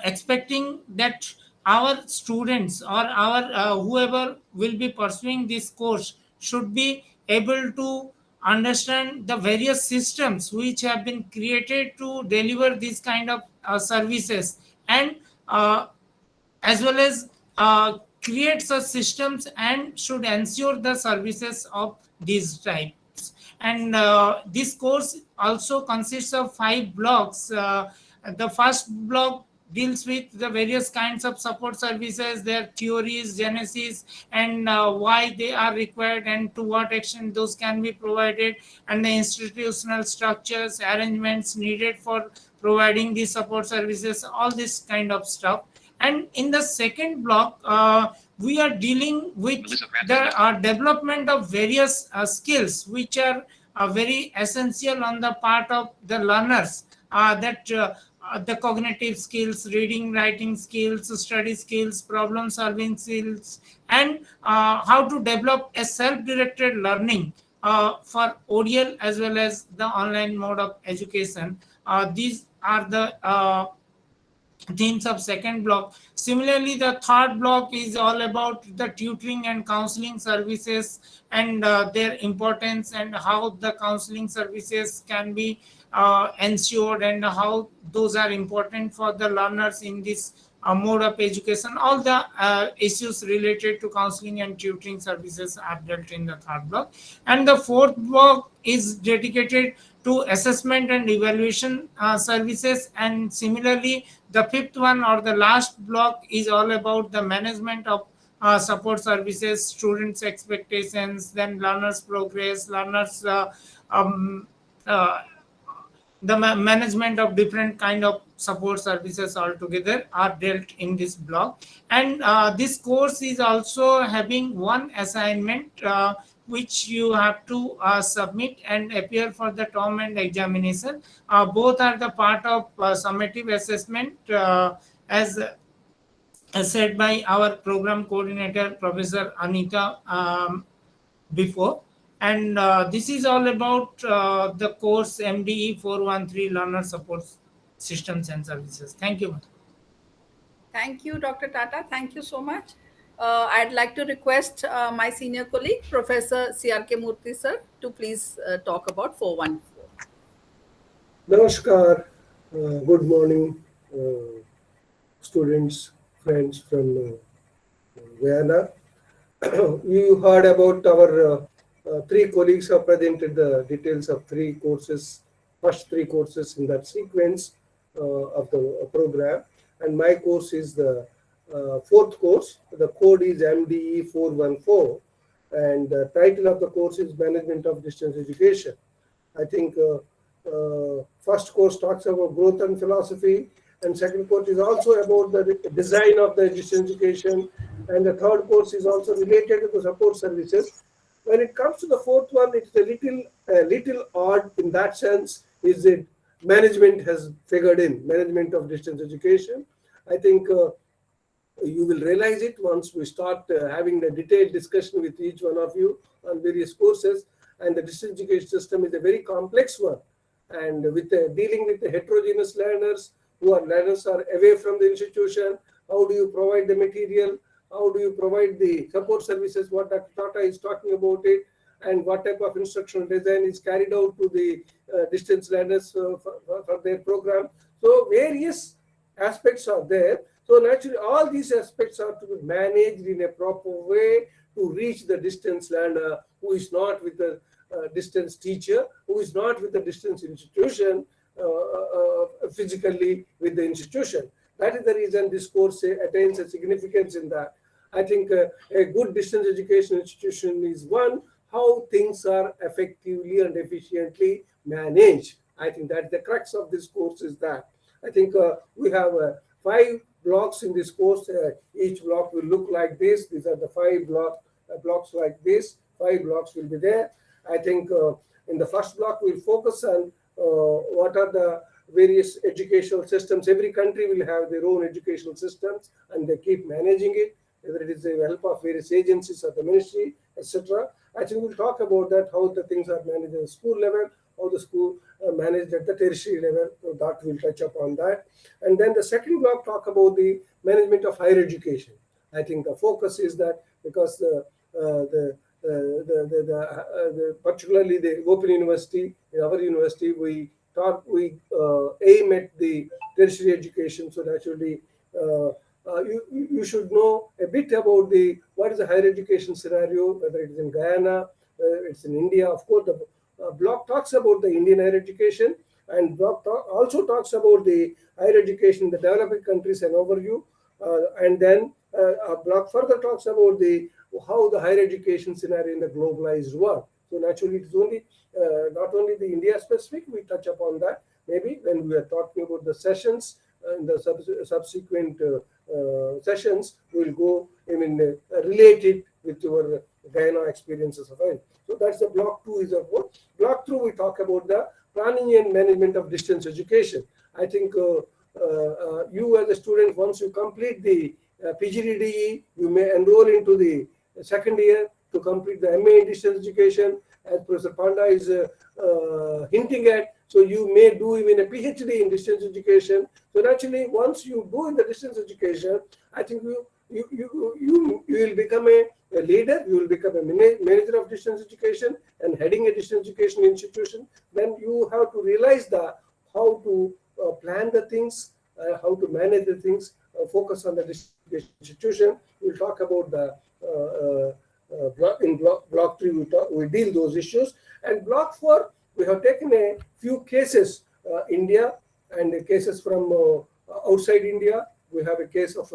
expecting that our students or our whoever will be pursuing this course should be able to understand the various systems which have been created to deliver these kind of services, and as well as create such systems and should ensure the services of these types. And this course also consists of 5 blocks. The first block deals with the various kinds of support services, their theories, genesis, and why they are required and to what extent those can be provided, and the institutional structures, arrangements needed for providing these support services, all this kind of stuff. And in the second block, we are dealing with the development of various skills which are very essential on the part of the learners, that the cognitive skills, reading, writing skills, study skills, problem solving skills, and how to develop a self-directed learning for ODL as well as the online mode of education. These are the themes of second block. Similarly, the third block is all about the tutoring and counseling services and their importance and how the counseling services can be ensured and how those are important for the learners in this mode of education. All the issues related to counseling and tutoring services are dealt in the third block. And the fourth block is dedicated to assessment and evaluation services. And similarly, the fifth one or the last block is all about the management of support services, students' expectations, then learners' progress, learners' um, uh, the management of different kind of support services altogether are dealt in this block. And this course is also having one assignment which you have to submit and appear for the term and examination. Both are the part of summative assessment as said by our program coordinator, Professor Anita, before. And this is all about the course MDE 413 Learner Support Systems and Services. Thank you. Thank you, Dr. Tata. Thank you so much. I'd like to request my senior colleague, Professor CRK Murthy sir, to please talk about 414. Namaskar. Good morning, students, friends from Guyana. You heard about our three colleagues have presented the details of three courses, first three courses in that sequence of the program. And my course is the fourth course. The code is MDE 414. And the title of the course is Management of Distance Education. I think first course talks about growth and philosophy, and second course is also about the design of the distance education, and the third course is also related to the support services. When it comes to the fourth one, it's a little odd in that sense, is that management has figured in, management of distance education. I think you will realize it once we start having the detailed discussion with each one of you on various courses. And the distance education system is a very complex one. And with dealing with the heterogeneous learners, learners are away from the institution, how do you provide the material? How do you provide the support services? What Dr. Tata is talking about it, and what type of instructional design is carried out to the distance learners for their program. So various aspects are there. So naturally, all these aspects are to be managed in a proper way to reach the distance learner who is not with the distance teacher, who is not with the distance institution, physically with the institution. That is the reason this course attains a significance in that. I think a good distance education institution is one, how things are effectively and efficiently managed. I think that the crux of this course is that. I think we have 5 blocks in this course. Each block will look like this. These are the 5 blocks like this. 5 blocks will be there. I think in the first block, we'll focus on what are the various educational systems. Every country will have their own educational systems, and they keep managing it, whether it is the help of various agencies or the ministry, etc. I think we'll talk about that, how the things are managed at the school level, how the school managed at the tertiary level. So that we'll touch upon that. And then the second block talk about the management of higher education. I think the focus is that because particularly the Open University, in our university, we aim at the tertiary education. So naturally, you should know a bit about what is the higher education scenario, whether it is in Guyana, whether it's in India. Of course, the block talks about the Indian higher education, and block also talks about the higher education in the developing countries, an overview, and then a block further talks about how the higher education scenario in the globalized world. So naturally, it's only not only the India specific. We touch upon that maybe when we are talking about the sessions. In the subsequent sessions, we'll go related with your Guyana experiences of it. So that's the block 2 is about. Block 2, we talk about the planning and management of distance education. I think you as a student, once you complete the PGDDE, you may enroll into the second year to complete the MA in distance education, as Professor Panda is hinting at. So you may do even a PhD in distance education. So naturally, once you do in the distance education, I think you will become a leader, you will become a manager of distance education and heading a distance education institution. Then you have to realize how to plan the things, how to manage the things, focus on the distance education institution. We'll talk about the block 3, we deal those issues. And block 4, we have taken a few cases, India, and cases from outside India. We have a case of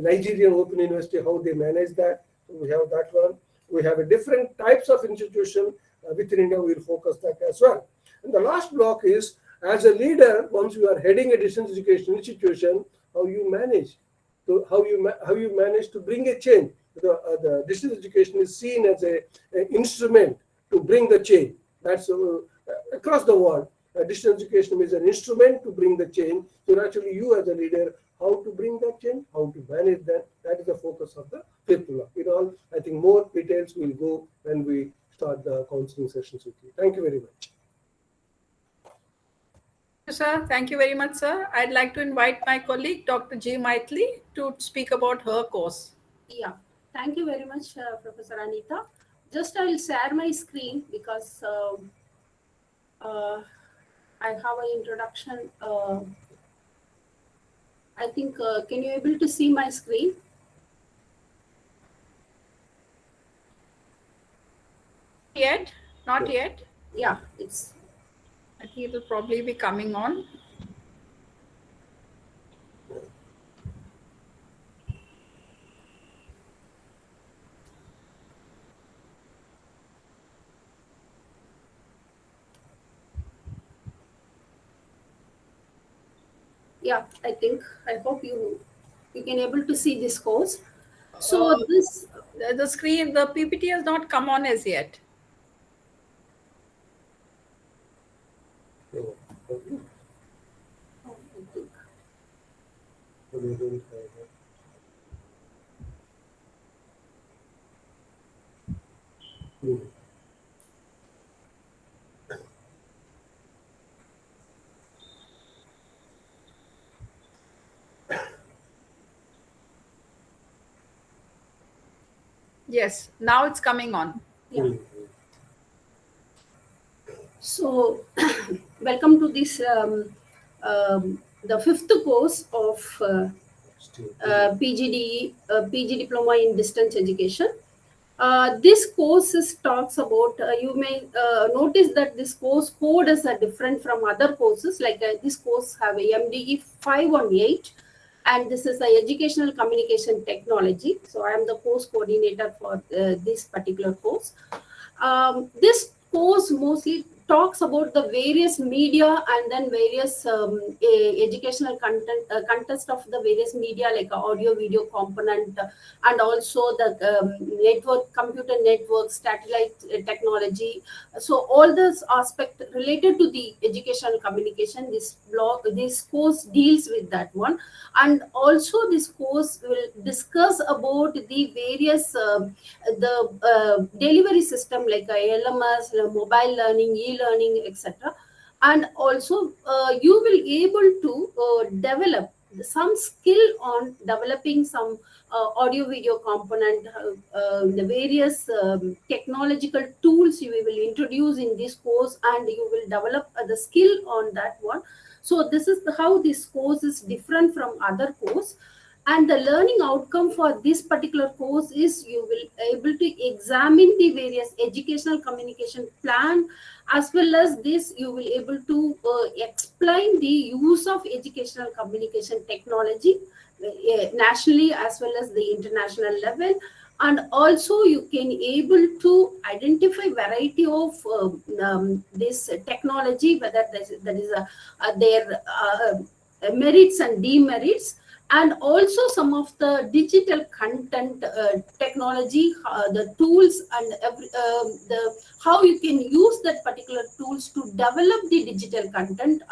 Nigerian Open University, how they manage that. We have that one. We have a different types of institution within India. We'll focus that as well. And the last block is, as a leader, once you are heading a distance education institution, how you manage, how you manage to bring a change. The distance education is seen as an instrument to bring the change. That's across the world. Distance education is an instrument to bring the change. So naturally, you as a leader, how to bring that change, how to manage that. That is the focus of the 5th block. In all, I think more details will go when we start the counseling sessions with you. Thank you very much. Sir, thank you very much, sir. I'd like to invite my colleague, Dr. J. Maithili, to speak about her course. Yeah, thank you very much, Professor Anita. Just I'll share my screen because I have an introduction. I think, can you able to see my screen? Yet? Not yet? Yeah, I think it will probably be coming on. Yeah, I hope you can able to see this course. So the screen, the PPT has not come on as yet. Yes, now it's coming on. Yeah. So, welcome to this the 5th course of PGDE, PG Diploma in Distance Education. This course talks about, you may notice that this course code is different from other courses, like this course have a MDE 518, and this is the Educational Communication Technology. So I am the course coordinator for this particular course. This course mostly talks about the various media and then various educational content, context of the various media like audio, video component, and also the computer network, satellite technology. So all this aspect related to the educational communication, this course deals with that one. And also this course will discuss about the various delivery system like LMS, mobile learning, e-learning, etc. And also you will able to develop some skill on developing some audio video component, the various technological tools you will introduce in this course, and you will develop the skill on that one. So this is how this course is different from other course. And the learning outcome for this particular course is you will able to examine the various educational communication plan, as well as this you will able to explain the use of educational communication technology nationally as well as the international level. And also you can able to identify variety of this technology, whether that is their merits and demerits, and also some of the digital content technology, the tools, and how you can use that particular tools to develop the digital content,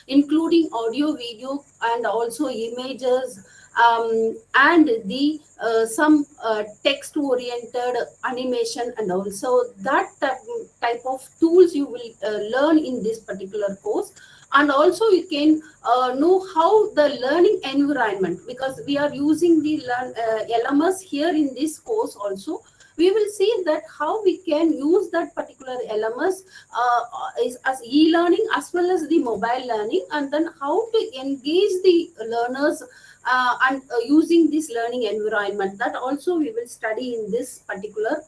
including audio, video, and also images, and the some text oriented animation, and also that type of tools you will learn in this particular course. And also you can know how the learning environment, because we are using the LMS here in this course also. We will see that how we can use that particular LMS as e-learning as well as the mobile learning, and then how to engage the learners and using this learning environment. That also we will study in this particular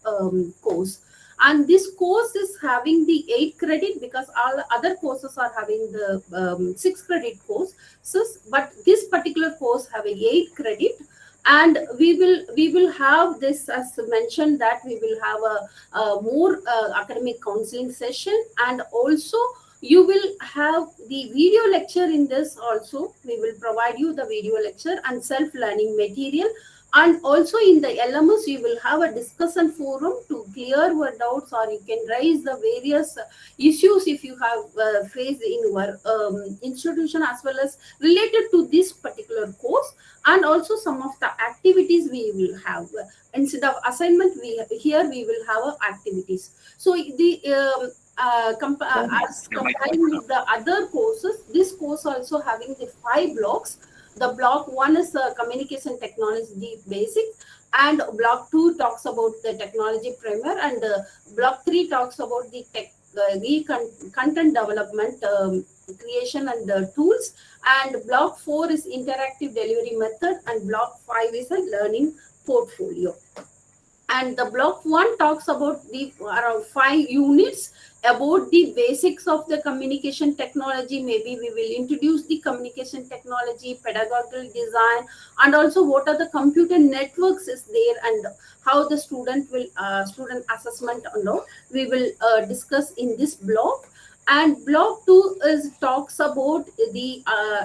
course. And this course is having the 8 credit, because all other courses are having the 6 credit course. So, but this particular course having 8 credit. And we will have this, as mentioned, that we will have a more academic counseling session, and also you will have the video lecture in this also. We will provide you the video lecture and self-learning material. And also in the LMS, you will have a discussion forum to clear your doubts, or you can raise the various issues if you have faced in your institution, as well as related to this particular course. And also some of the activities we will have. Instead of assignment, here we will have activities. So the as comparing with the other courses, this course also having the 5 blocks. The block 1 is communication technology basic, and block 2 talks about the technology primer, and block 3 talks about the content development creation and tools, and block 4 is interactive delivery method, and block 5 is a learning portfolio. And the block 1 talks about the around 5 units about the basics of the communication technology. Maybe we will introduce the communication technology, pedagogical design, and also what are the computer networks is there, and how the student will student assessment and all we will discuss in this block. And block 2 is talks about the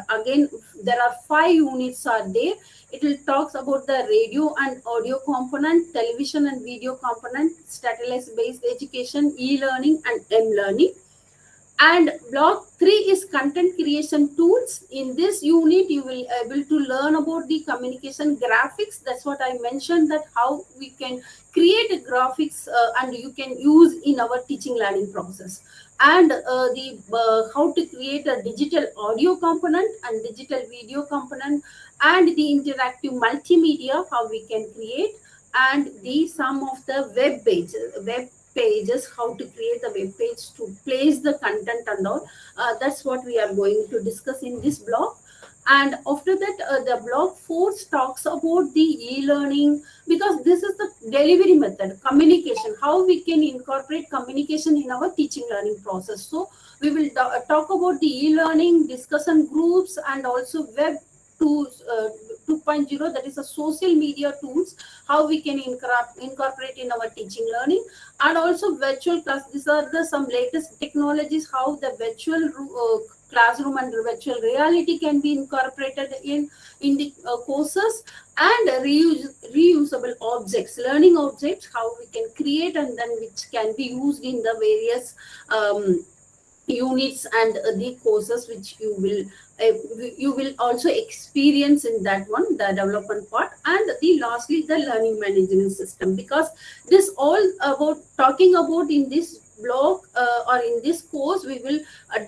again there are 5 units are there. It will talks about the radio and audio component, television and video component, satellite based education, e-learning and m-learning. And block 3 is content creation tools. In this unit, you will able to learn about the communication graphics. That's what I mentioned, that how we can create a graphics and you can use in our teaching learning process. And how to create a digital audio component and digital video component, and the interactive multimedia, how we can create, and the some of the web pages, how to create a web page to place the content and all. That's what we are going to discuss in this block. And after that, the block 4 talks about the e-learning, because this is the delivery method, communication, how we can incorporate communication in our teaching learning process. So we will talk about the e-learning, discussion groups, and also web tools 2.0, that is a social media tools, how we can incorporate in our teaching learning. And also virtual class, these are the some latest technologies, how the virtual classroom and virtual reality can be incorporated in the courses. And reusable objects, learning objects, how we can create and then which can be used in the various units and the courses which you will also experience in that one, the development part. And lastly, the learning management system, because this all about talking about in this blog or in this course, we will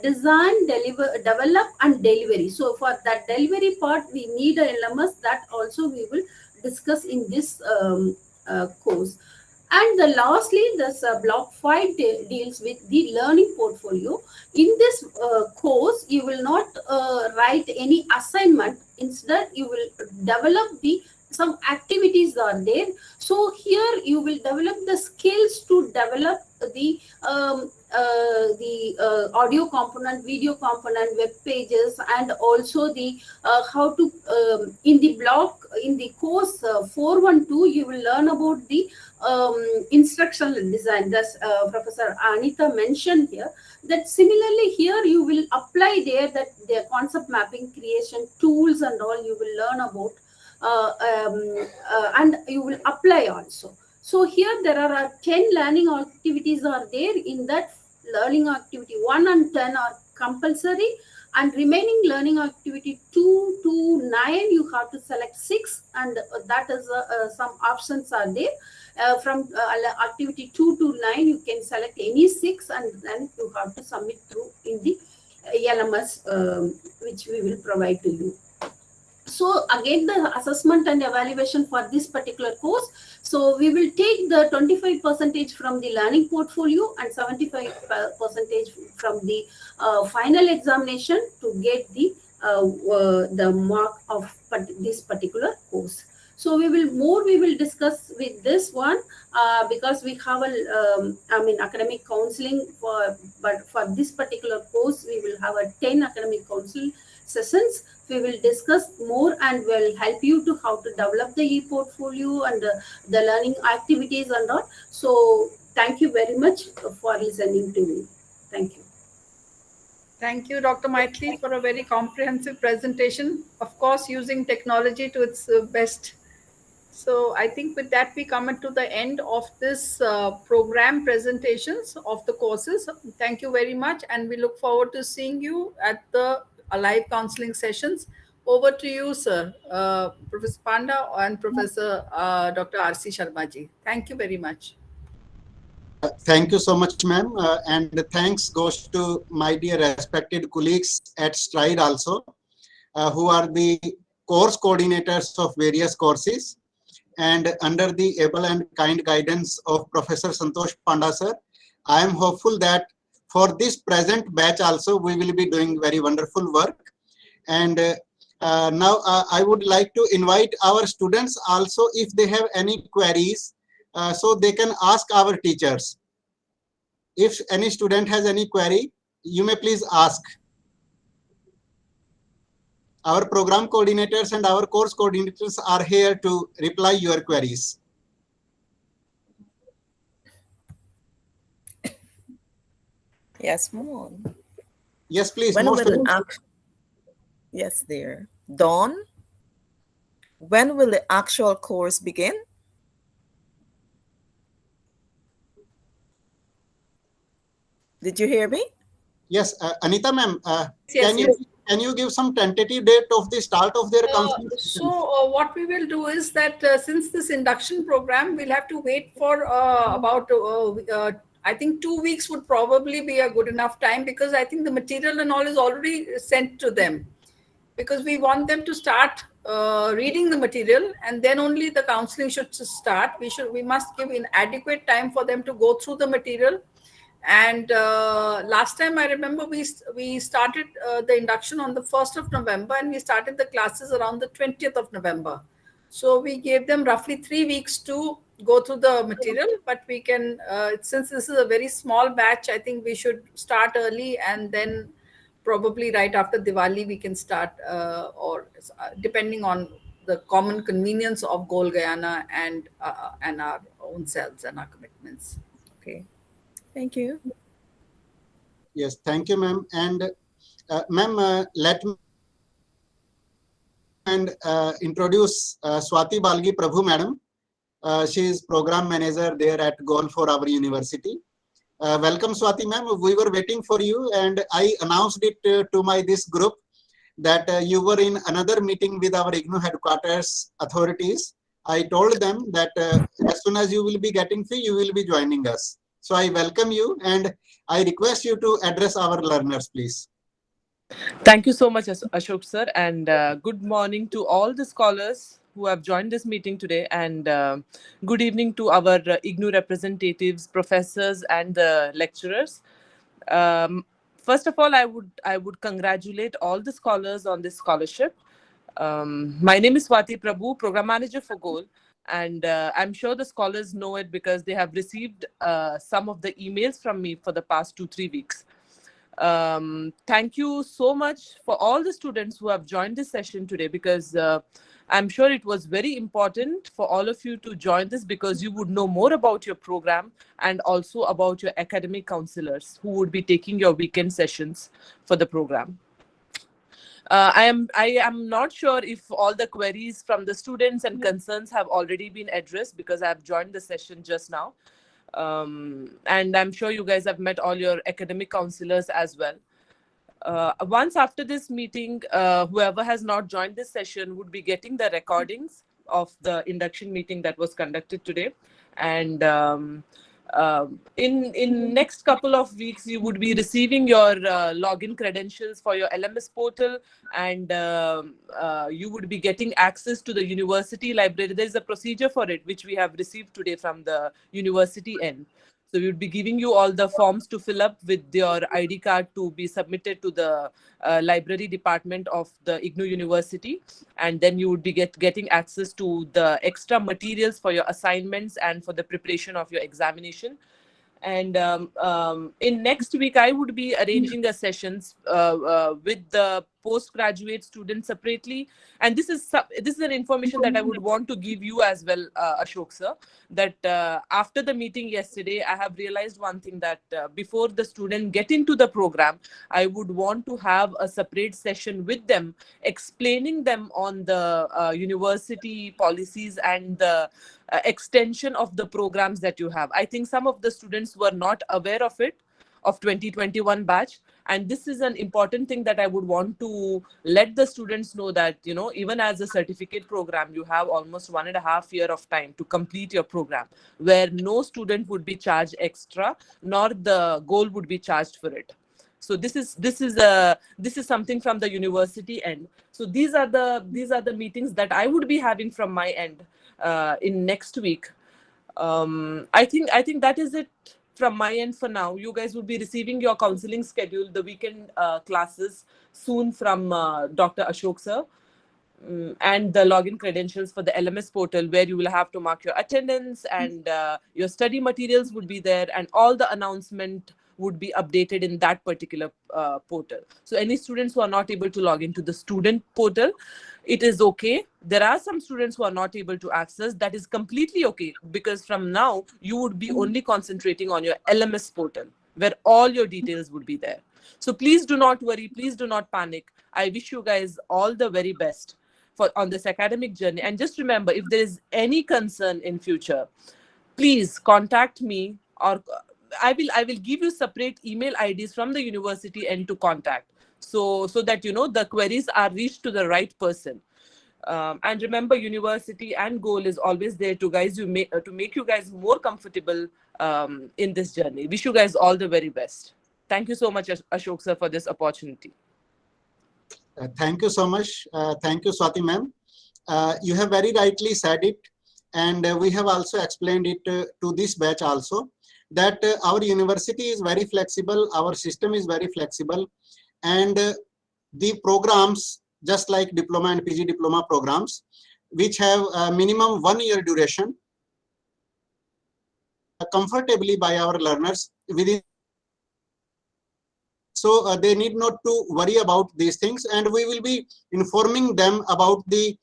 design, develop and delivery. So for that delivery part, we need a LMS, that also we will discuss in this course. And lastly, this block 5 deals with the learning portfolio. In this course, you will not write any assignment. Instead, you will develop some activities are there. So here you will develop the skills to develop the audio component, video component, web pages, and also the how to in the block, in the course 412, you will learn about the instructional design. That's Professor Anita mentioned here. That similarly here you will apply there, that the concept mapping, creation tools and all you will learn about, and you will apply also. So here there are 10 learning activities are there. In that, learning activity 1 and 10 are compulsory, and remaining learning activity 2 to 9 you have to select 6, and that is some options are there. From activity 2 to 9 you can select any 6, and then you have to submit through in the LMS which we will provide to you. So again, the assessment and evaluation for this particular course, so we will take the 25% from the learning portfolio and 75% from the final examination to get the mark of this particular course. So we will discuss with this one because we have a academic counseling but for this particular course we will have a 10 academic council sessions. We will discuss more and will help you to how to develop the e-portfolio and the learning activities and all. So thank you very much for listening to me. Thank you. Thank you, Dr. Maitli, for a very comprehensive presentation. Of course, using technology to its best. So I think with that, we come to the end of this program presentations of the courses. Thank you very much. And we look forward to seeing you at the live counseling sessions. Over to you, sir, Professor Panda and Professor Dr. R.C. Sharma ji. Thank you very much. Thank you so much, ma'am. And thanks goes to my dear respected colleagues at Stride also, who are the course coordinators of various courses. And under the able and kind guidance of Professor Santosh Panda sir, I am hopeful that for this present batch also, we will be doing very wonderful work. And now I would like to invite our students also, if they have any queries, so they can ask our teachers. If any student has any query, you may please ask. Our program coordinators and our course coordinators are here to reply your queries. Yes, Moon. Yes, please. When will yes, there. Dawn, when will the actual course begin? Did you hear me? Yes, Anita ma'am, Yes, can you give some tentative date of the start of their counseling? So what we will do is that since this induction program, we'll have to wait for about I think 2 weeks would probably be a good enough time, because I think the material and all is already sent to them, because we want them to start reading the material, and then only the counseling should start. We must give an adequate time for them to go through the material. And last time I remember we started the induction on the 1st of November, and we started the classes around the 20th of November. So we gave them roughly 3 weeks to go through the material, but we can, since this is a very small batch, I think we should start early, and then probably right after Diwali we can start, or depending on the common convenience of GOAL Guyana and our own selves and our commitments. Okay. Thank you. Yes, thank you, ma'am. And ma'am, let me introduce Swati Balgi Prabhu, madam. She is program manager there at GOAL for our university. Welcome, Swati ma'am. We were waiting for you, and I announced it to this group that you were in another meeting with our IGNOU headquarters authorities. I told them that as soon as you will be getting free, you will be joining us. So I welcome you, and I request you to address our learners, please. Thank you so much, Ashok sir, and good morning to all the scholars who have joined this meeting today, and good evening to our IGNOU representatives, professors, and lecturers. First of all, I would congratulate all the scholars on this scholarship. My name is Swati Prabhu, program manager for GOAL. And I'm sure the scholars know it because they have received some of the emails from me for the past 2-3 weeks. Thank you so much for all the students who have joined this session today, because I'm sure it was very important for all of you to join this, because you would know more about your program and also about your academic counselors who would be taking your weekend sessions for the program. I am not sure if all the queries from the students and concerns have already been addressed, because I have joined the session just now. And I'm sure you guys have met all your academic counselors as well. Once after this meeting, whoever has not joined this session would be getting the recordings of the induction meeting that was conducted today. And in next couple of weeks, you would be receiving your login credentials for your LMS portal, and you would be getting access to the university library. There is a procedure for it, which we have received today from the university end. So we would be giving you all the forms to fill up with your ID card to be submitted to the library department of the IGNOU University. And then you would be getting access to the extra materials for your assignments and for the preparation of your examination. And in next week, I would be arranging a sessions with the postgraduate students separately. And this is an information that I would want to give you as well, Ashok sir, that after the meeting yesterday, I have realized one thing, that before the student get into the program, I would want to have a separate session with them, explaining them on the university policies and the extension of the programs that you have. I think some of the students were not aware of it, of 2021 batch. And this is an important thing that I would want to let the students know, that, you know, even as a certificate program, you have almost 1.5 years of time to complete your program, where no student would be charged extra, nor the goal would be charged for it. So this is something from the university end. So these are the meetings that I would be having from my end in next week. I think that is it from my end for now. You guys will be receiving your counseling schedule, the weekend classes soon from Dr. Ashok sir, and the login credentials for the LMS portal, where you will have to mark your attendance, and your study materials would be there, and all the announcement would be updated in that particular portal. So any students who are not able to log into the student portal, it is okay. There are some students who are not able to access. That is completely okay, because from now you would be only concentrating on your LMS portal, where all your details would be there. So please do not worry. Please do not panic. I wish you guys all the very best on this academic journey. And just remember, if there is any concern in future, please contact me, or I will give you separate email IDs from the university and to contact, so that, you know, the queries are reached to the right person. And remember, university and goal is always there to make you guys more comfortable in this journey. Wish you guys all the very best. Thank you so much, Ashok sir, for this opportunity. Thank you so much. Thank you, Swati ma'am. You have very rightly said it, and we have also explained it to this batch also, that our university is very flexible, our system is very flexible, and the programs, just like diploma and PG diploma programs, which have a minimum 1 year duration, comfortably by our learners within. So they need not to worry about these things, and we will be informing them about the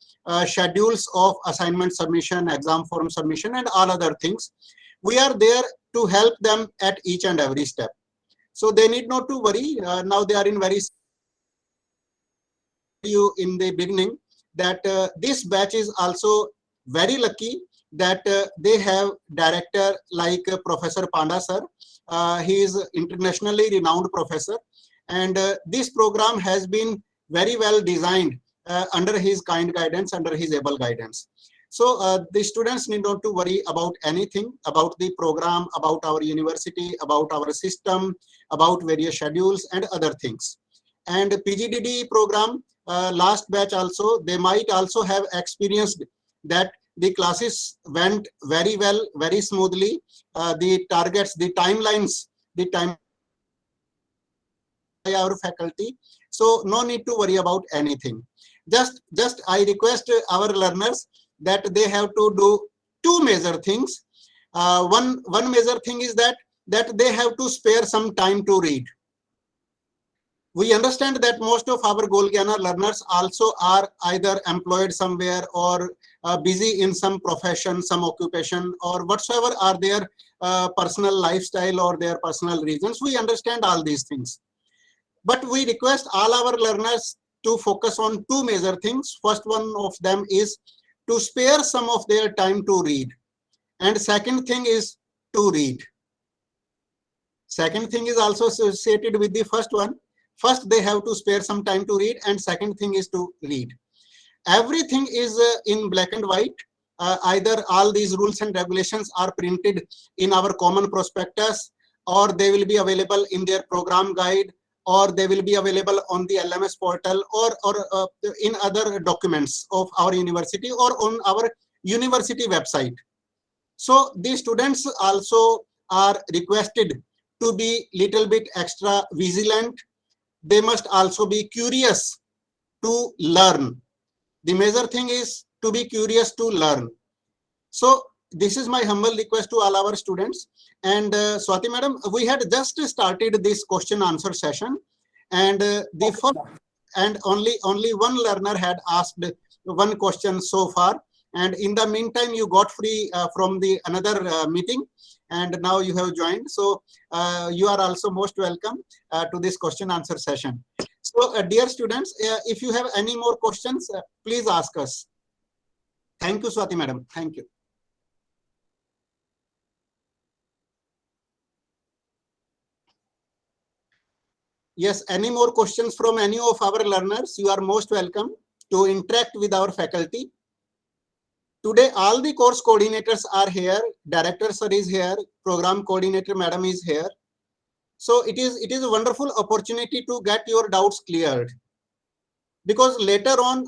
schedules of assignment submission, exam form submission, and all other things. We are there to help them at each and every step. So they need not to worry. Now they are in very in the beginning that this batch is also very lucky that they have director like Professor Panda sir. He is internationally renowned professor, and this program has been very well designed under his kind guidance, under his able guidance. So the students need not to worry about anything, about the program, about our university, about our system, about various schedules and other things. And PGDDE program, last batch also, they might also have experienced that the classes went very well, very smoothly. The targets, the timelines, the time by our faculty. So no need to worry about anything. Just I request our learners that they have to do two major things. One major thing is that they have to spare some time to read. We understand that most of our Goal Guyana learners also are either employed somewhere or busy in some profession, some occupation, or whatsoever are their personal lifestyle or their personal reasons. We understand all these things. But we request all our learners to focus on two major things. First one of them is to spare some of their time to read. And second thing is to read. Second thing is also associated with the first one. first they have to spare some time to read, and second thing is to read. Everything is in black and white. Either all these rules and regulations are printed in our common prospectus, or they will be available in their program guide, or they will be available on the LMS portal, or in other documents of our university, or on our university website. So the students also are requested to be little bit extra vigilant. They must also be curious to learn. The major thing is to be curious to learn. So this is my humble request to all our students. And Swati madam, we had just started this question answer session, and the first and only one learner had asked one question so far. And in the meantime, you got free from the another meeting, and now you have joined. So you are also most welcome to this question answer session. So dear students, if you have any more questions, please ask us. Thank you, Swati madam. Thank you. Yes, any more questions from any of our learners? You are most welcome to interact with our faculty. Today, all the course coordinators are here. Director sir is here. Program coordinator madam is here. So it is a wonderful opportunity to get your doubts cleared. Because later on,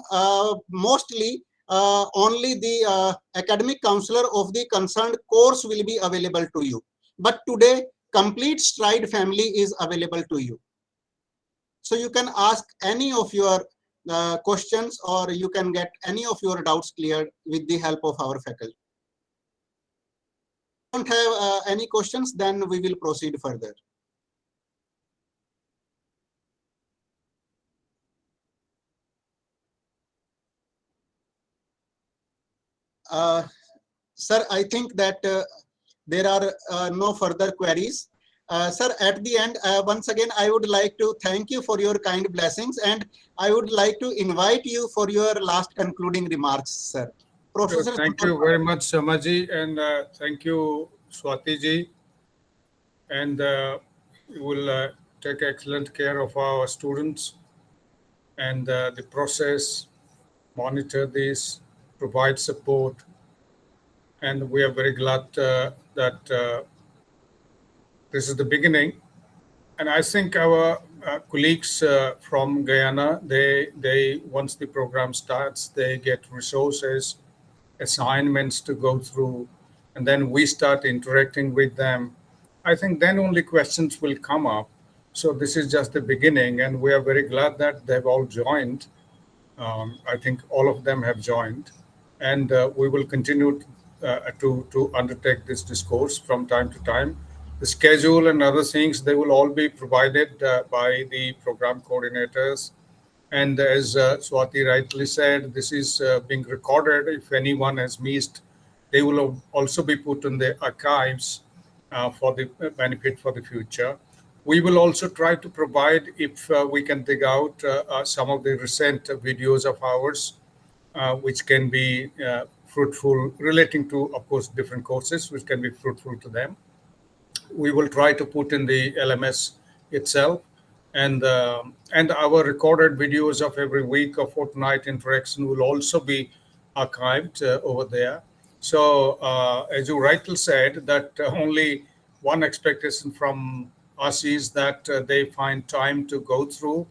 mostly only the academic counselor of the concerned course will be available to you. But today, complete Stride family is available to you. So you can ask any of your questions, or you can get any of your doubts cleared with the help of our faculty. If you don't have any questions, then we will proceed further. Sir, I think that there are no further queries. Sir, at the end, once again, I would like to thank you for your kind blessings, and I would like to invite you for your last concluding remarks, sir. Professor, thank you very much, Samaji, and thank you, Swati ji. And we will take excellent care of our students and the process, monitor this, provide support. And we are very glad that this is the beginning. And I think our colleagues from Guyana, they once the program starts, they get resources, assignments to go through, and then we start interacting with them. I think then only questions will come up. So this is just the beginning, and we are very glad that they've all joined. I think all of them have joined, and we will continue to undertake this discourse from time to time. The schedule and other things, they will all be provided by the program coordinators. And as Swati rightly said, this is being recorded. If anyone has missed, they will also be put in the archives for the benefit for the future. We will also try to provide, if we can dig out some of the recent videos of ours, which can be fruitful, relating to, of course, different courses, which can be fruitful to them. We will try to put in the LMS itself, and our recorded videos of every week or fortnight interaction will also be archived over there. So as you rightly said, that only one expectation from us is that they find time to go through.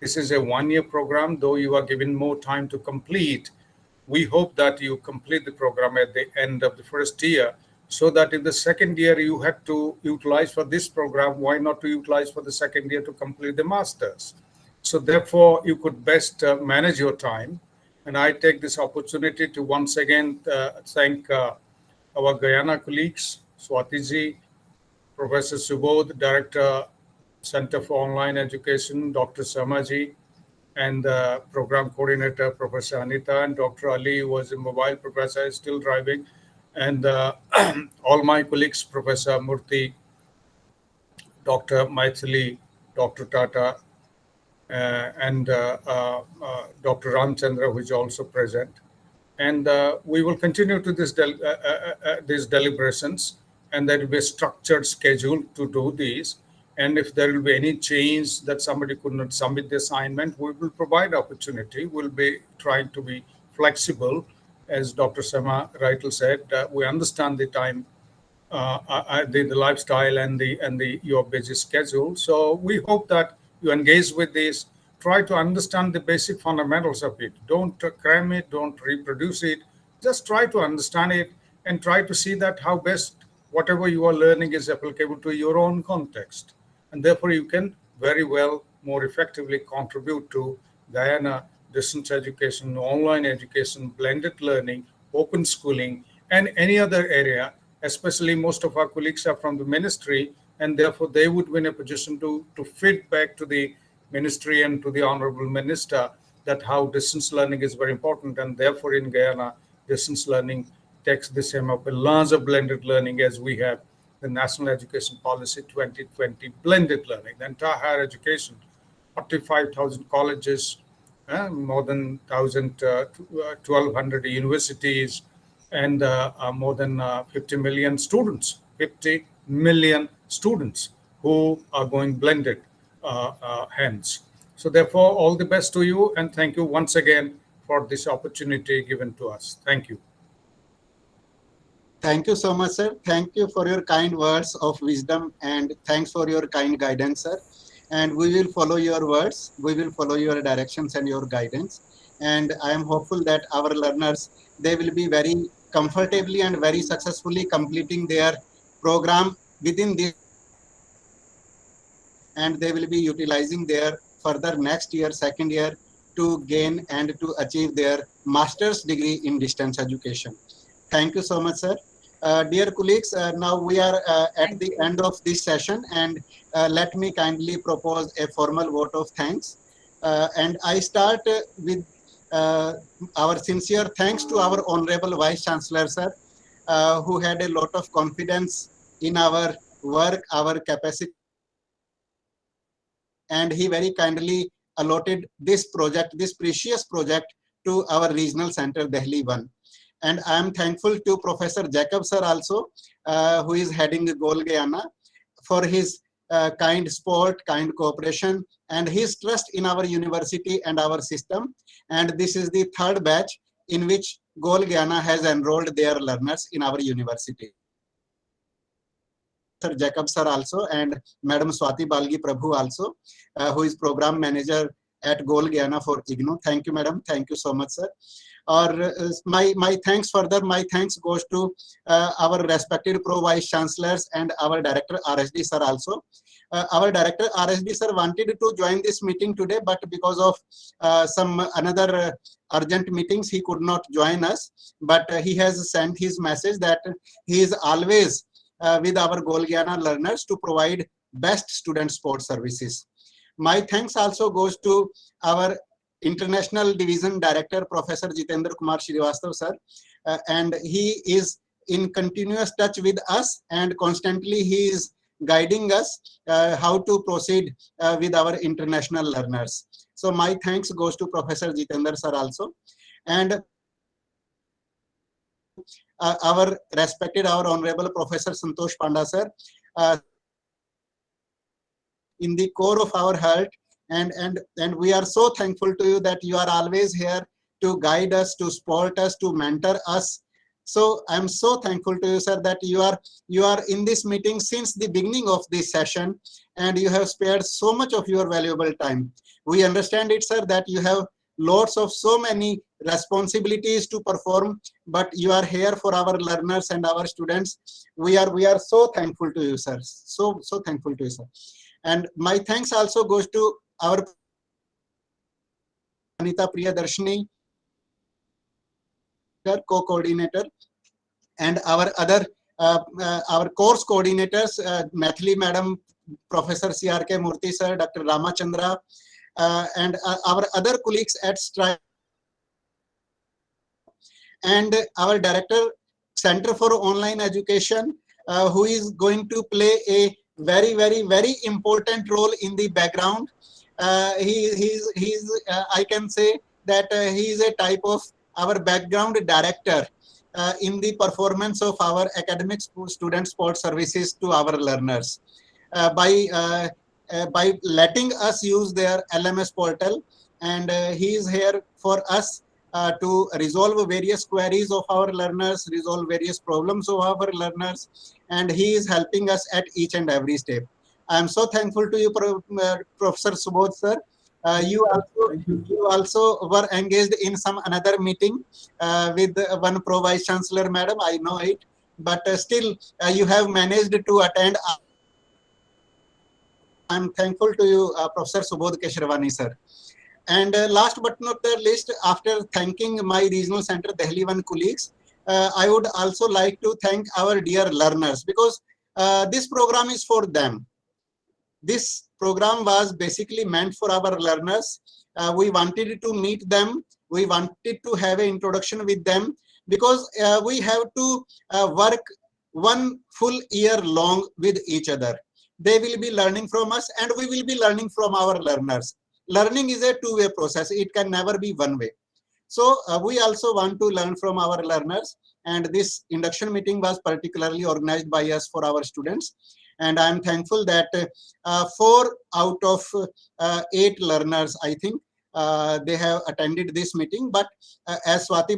This is a one-year program, though you are given more time to complete. We hope that you complete the program at the end of the first year, so that in the second year you have to utilize for this program, why not to utilize for the second year to complete the master's? So therefore, you could best manage your time. And I take this opportunity to once again thank our Guyana colleagues, Swati ji, Professor Subodh, Director, Center for Online Education, Dr. Samaji, and Program Coordinator, Professor Anita, and Dr. Ali, who was a mobile professor, is still driving, and all my colleagues, Professor Murthy, Dr. Maithili, Dr. Tata, and Dr. Ramchandra, who is also present. And we will continue to these deliberations, and there will be a structured schedule to do these. And if there will be any change that somebody could not submit the assignment, we will provide opportunity. We'll be trying to be flexible. As Dr. Sama rightly said, we understand the time, the lifestyle and the your busy schedule. So we hope that you engage with this. Try to understand the basic fundamentals of it. Don't cram it. Don't reproduce it. Just try to understand it and try to see that how best whatever you are learning is applicable to your own context, and therefore you can very well more effectively contribute to Guyana distance education, online education, blended learning, open schooling, and any other area. Especially most of our colleagues are from the ministry, and therefore they would be in a position to feed back to the ministry and to the honorable minister that how distance learning is very important, and therefore in Guyana distance learning takes the same up a larger blended learning as we have the National Education Policy 2020 blended learning, the entire higher education, 45,000 colleges, more than 1,200 universities, and more than 50 million students, 50 million students who are going blended hence. So therefore, all the best to you, and thank you once again for this opportunity given to us. Thank you. Thank you so much, sir. Thank you for your kind words of wisdom, and thanks for your kind guidance, sir. And we will follow your words, we will follow your directions and your guidance. And I am hopeful that our learners, they will be very comfortably and very successfully completing their program within this, and they will be utilizing their further next year, second year, to gain and to achieve their master's degree in distance education. Thank you so much, sir. Dear colleagues, now we are at the end of this session, and let me kindly propose a formal vote of thanks. And I start with our sincere thanks to our Honorable Vice Chancellor, sir, who had a lot of confidence in our work, our capacity, and he very kindly allotted this project, this precious project, to our regional center, Delhi 1. And I am thankful to Professor Jacob sir also, who is heading GOAL Guyana, for his kind support, kind cooperation, and his trust in our university and our system. And this is the third batch in which GOAL Guyana has enrolled their learners in our university. Sir Jacob sir also, and Madam Swati Balgi Prabhu also, who is program manager at GOAL Guyana for IGNOU. Thank you, madam. Thank you so much, sir. Or my thanks further, my thanks goes to our respected pro vice chancellors and our director RSD sir also. Our director RSD sir wanted to join this meeting today, but because of some another urgent meetings, he could not join us. But he has sent his message that he is always with our GOAL Guyana learners to provide best student support services. My thanks also goes to our International Division Director, Professor Jitendra Kumar Srivastav, sir, and he is in continuous touch with us, and constantly he is guiding us how to proceed with our international learners. So my thanks goes to Professor Jitendra sir also, and our respected, our honorable Professor Santosh Panda sir, in the core of our heart. And we are so thankful to you that you are always here to guide us, to support us, to mentor us. So I'm so thankful to you, sir, that you are in this meeting since the beginning of this session, and you have spared so much of your valuable time. We understand it, sir, that you have lots of so many responsibilities to perform, but you are here for our learners and our students. We are so thankful to you, sir. So thankful to you, sir. And my thanks also goes to our Anita Priyadarshini, co-coordinator, and our other our course coordinators, Mathili madam, Professor CRK Murthy sir, Dr. Ramachandra, and our other colleagues at Strike, and our director, Center for Online Education, who is going to play a very important role in the background. He's I can say that he is a type of our background director in the performance of our academic student support services to our learners. by letting us use their LMS portal, and he is here for us to resolve various queries of our learners, resolve various problems of our learners, and he is helping us at each and every step. I am so thankful to you, Professor Subodh sir. You also were engaged in some another meeting with one Pro Vice Chancellor Madam, I know it, but still you have managed to attend. I'm thankful to you, Professor Subodh Keshravani sir. And last but not the least, after thanking my Regional Center Delhi 1 colleagues, I would also like to thank our dear learners, because this program is for them. This program was basically meant for our learners. We wanted to meet them. We wanted to have an introduction with them, because we have to work one full year long with each other. They will be learning from us, and we will be learning from our learners. Learning is a two-way process. It can never be one way. So we also want to learn from our learners, and this induction meeting was particularly organized by us for our students. And I'm thankful that 4 out of 8 learners, I think, they have attended this meeting. But as Swati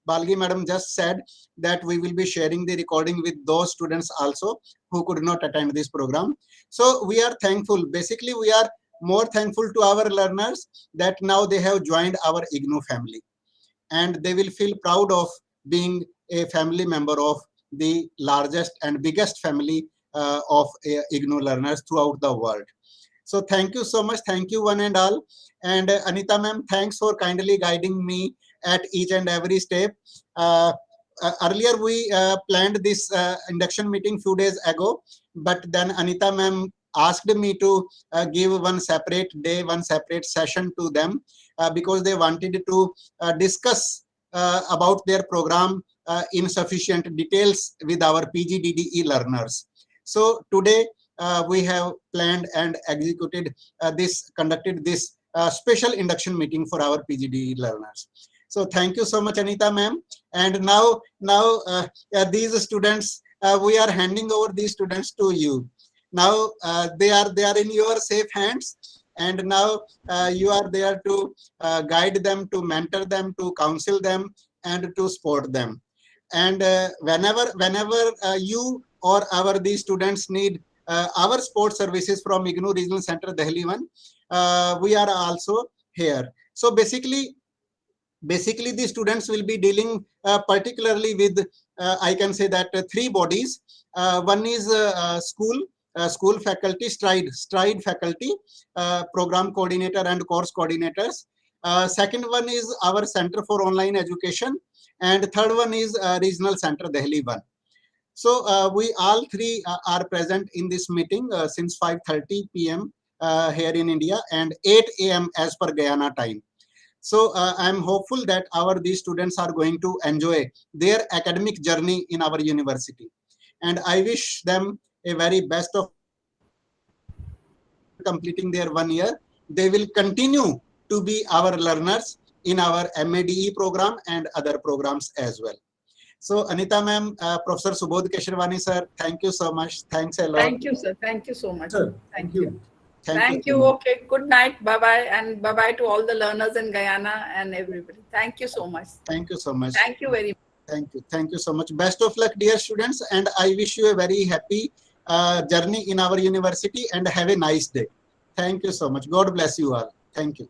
Balgi Madam just said, that we will be sharing the recording with those students also who could not attend this program. So we are thankful. Basically, we are more thankful to our learners that now they have joined our IGNOU family, and they will feel proud of being a family member of the largest and biggest family of IGNOU learners throughout the world. So thank you so much. Thank you one and all. And Anita ma'am, thanks for kindly guiding me at each and every step. Earlier we planned this induction meeting few days ago, but then Anita ma'am asked me to give one separate day, one separate session to them, because they wanted to discuss about their program in sufficient details with our PGDDE learners. So today we have planned and executed conducted this special induction meeting for our PGDDE learners. So thank you so much, Anita ma'am. And now these students, we are handing over these students to you. Now they are in your safe hands, and now you are there to guide them, to mentor them, to counsel them, and to support them. And whenever you or these students need our support services from IGNOU Regional Center Delhi 1, we are also here. So basically the students will be dealing particularly with, I can say that 3 bodies. One is school faculty, stride faculty, program coordinator and course coordinators. Second one is our Center for Online Education, and third one is Regional Center Delhi 1. So we all 3 are present in this meeting since 5:30 p.m. Here in India, and 8 a.m. as per Guyana time. So I'm hopeful that these students are going to enjoy their academic journey in our university, and I wish them a very best of completing their 1 year. They will continue to be our learners in our MADE program and other programs as well. So Anita ma'am, Professor Subodh Keshravani sir, thank you so much. Thanks a lot. Thank you, sir. Thank you so much. Sir, Thank you. Thank you. Okay. Good night. Bye-bye. And bye-bye to all the learners in Guyana and everybody. Thank you so much. Thank you so much. Thank you very much. Thank you. Thank you so much. Best of luck, dear students. And I wish you a very happy journey in our university, and have a nice day. Thank you so much. God bless you all. Thank you.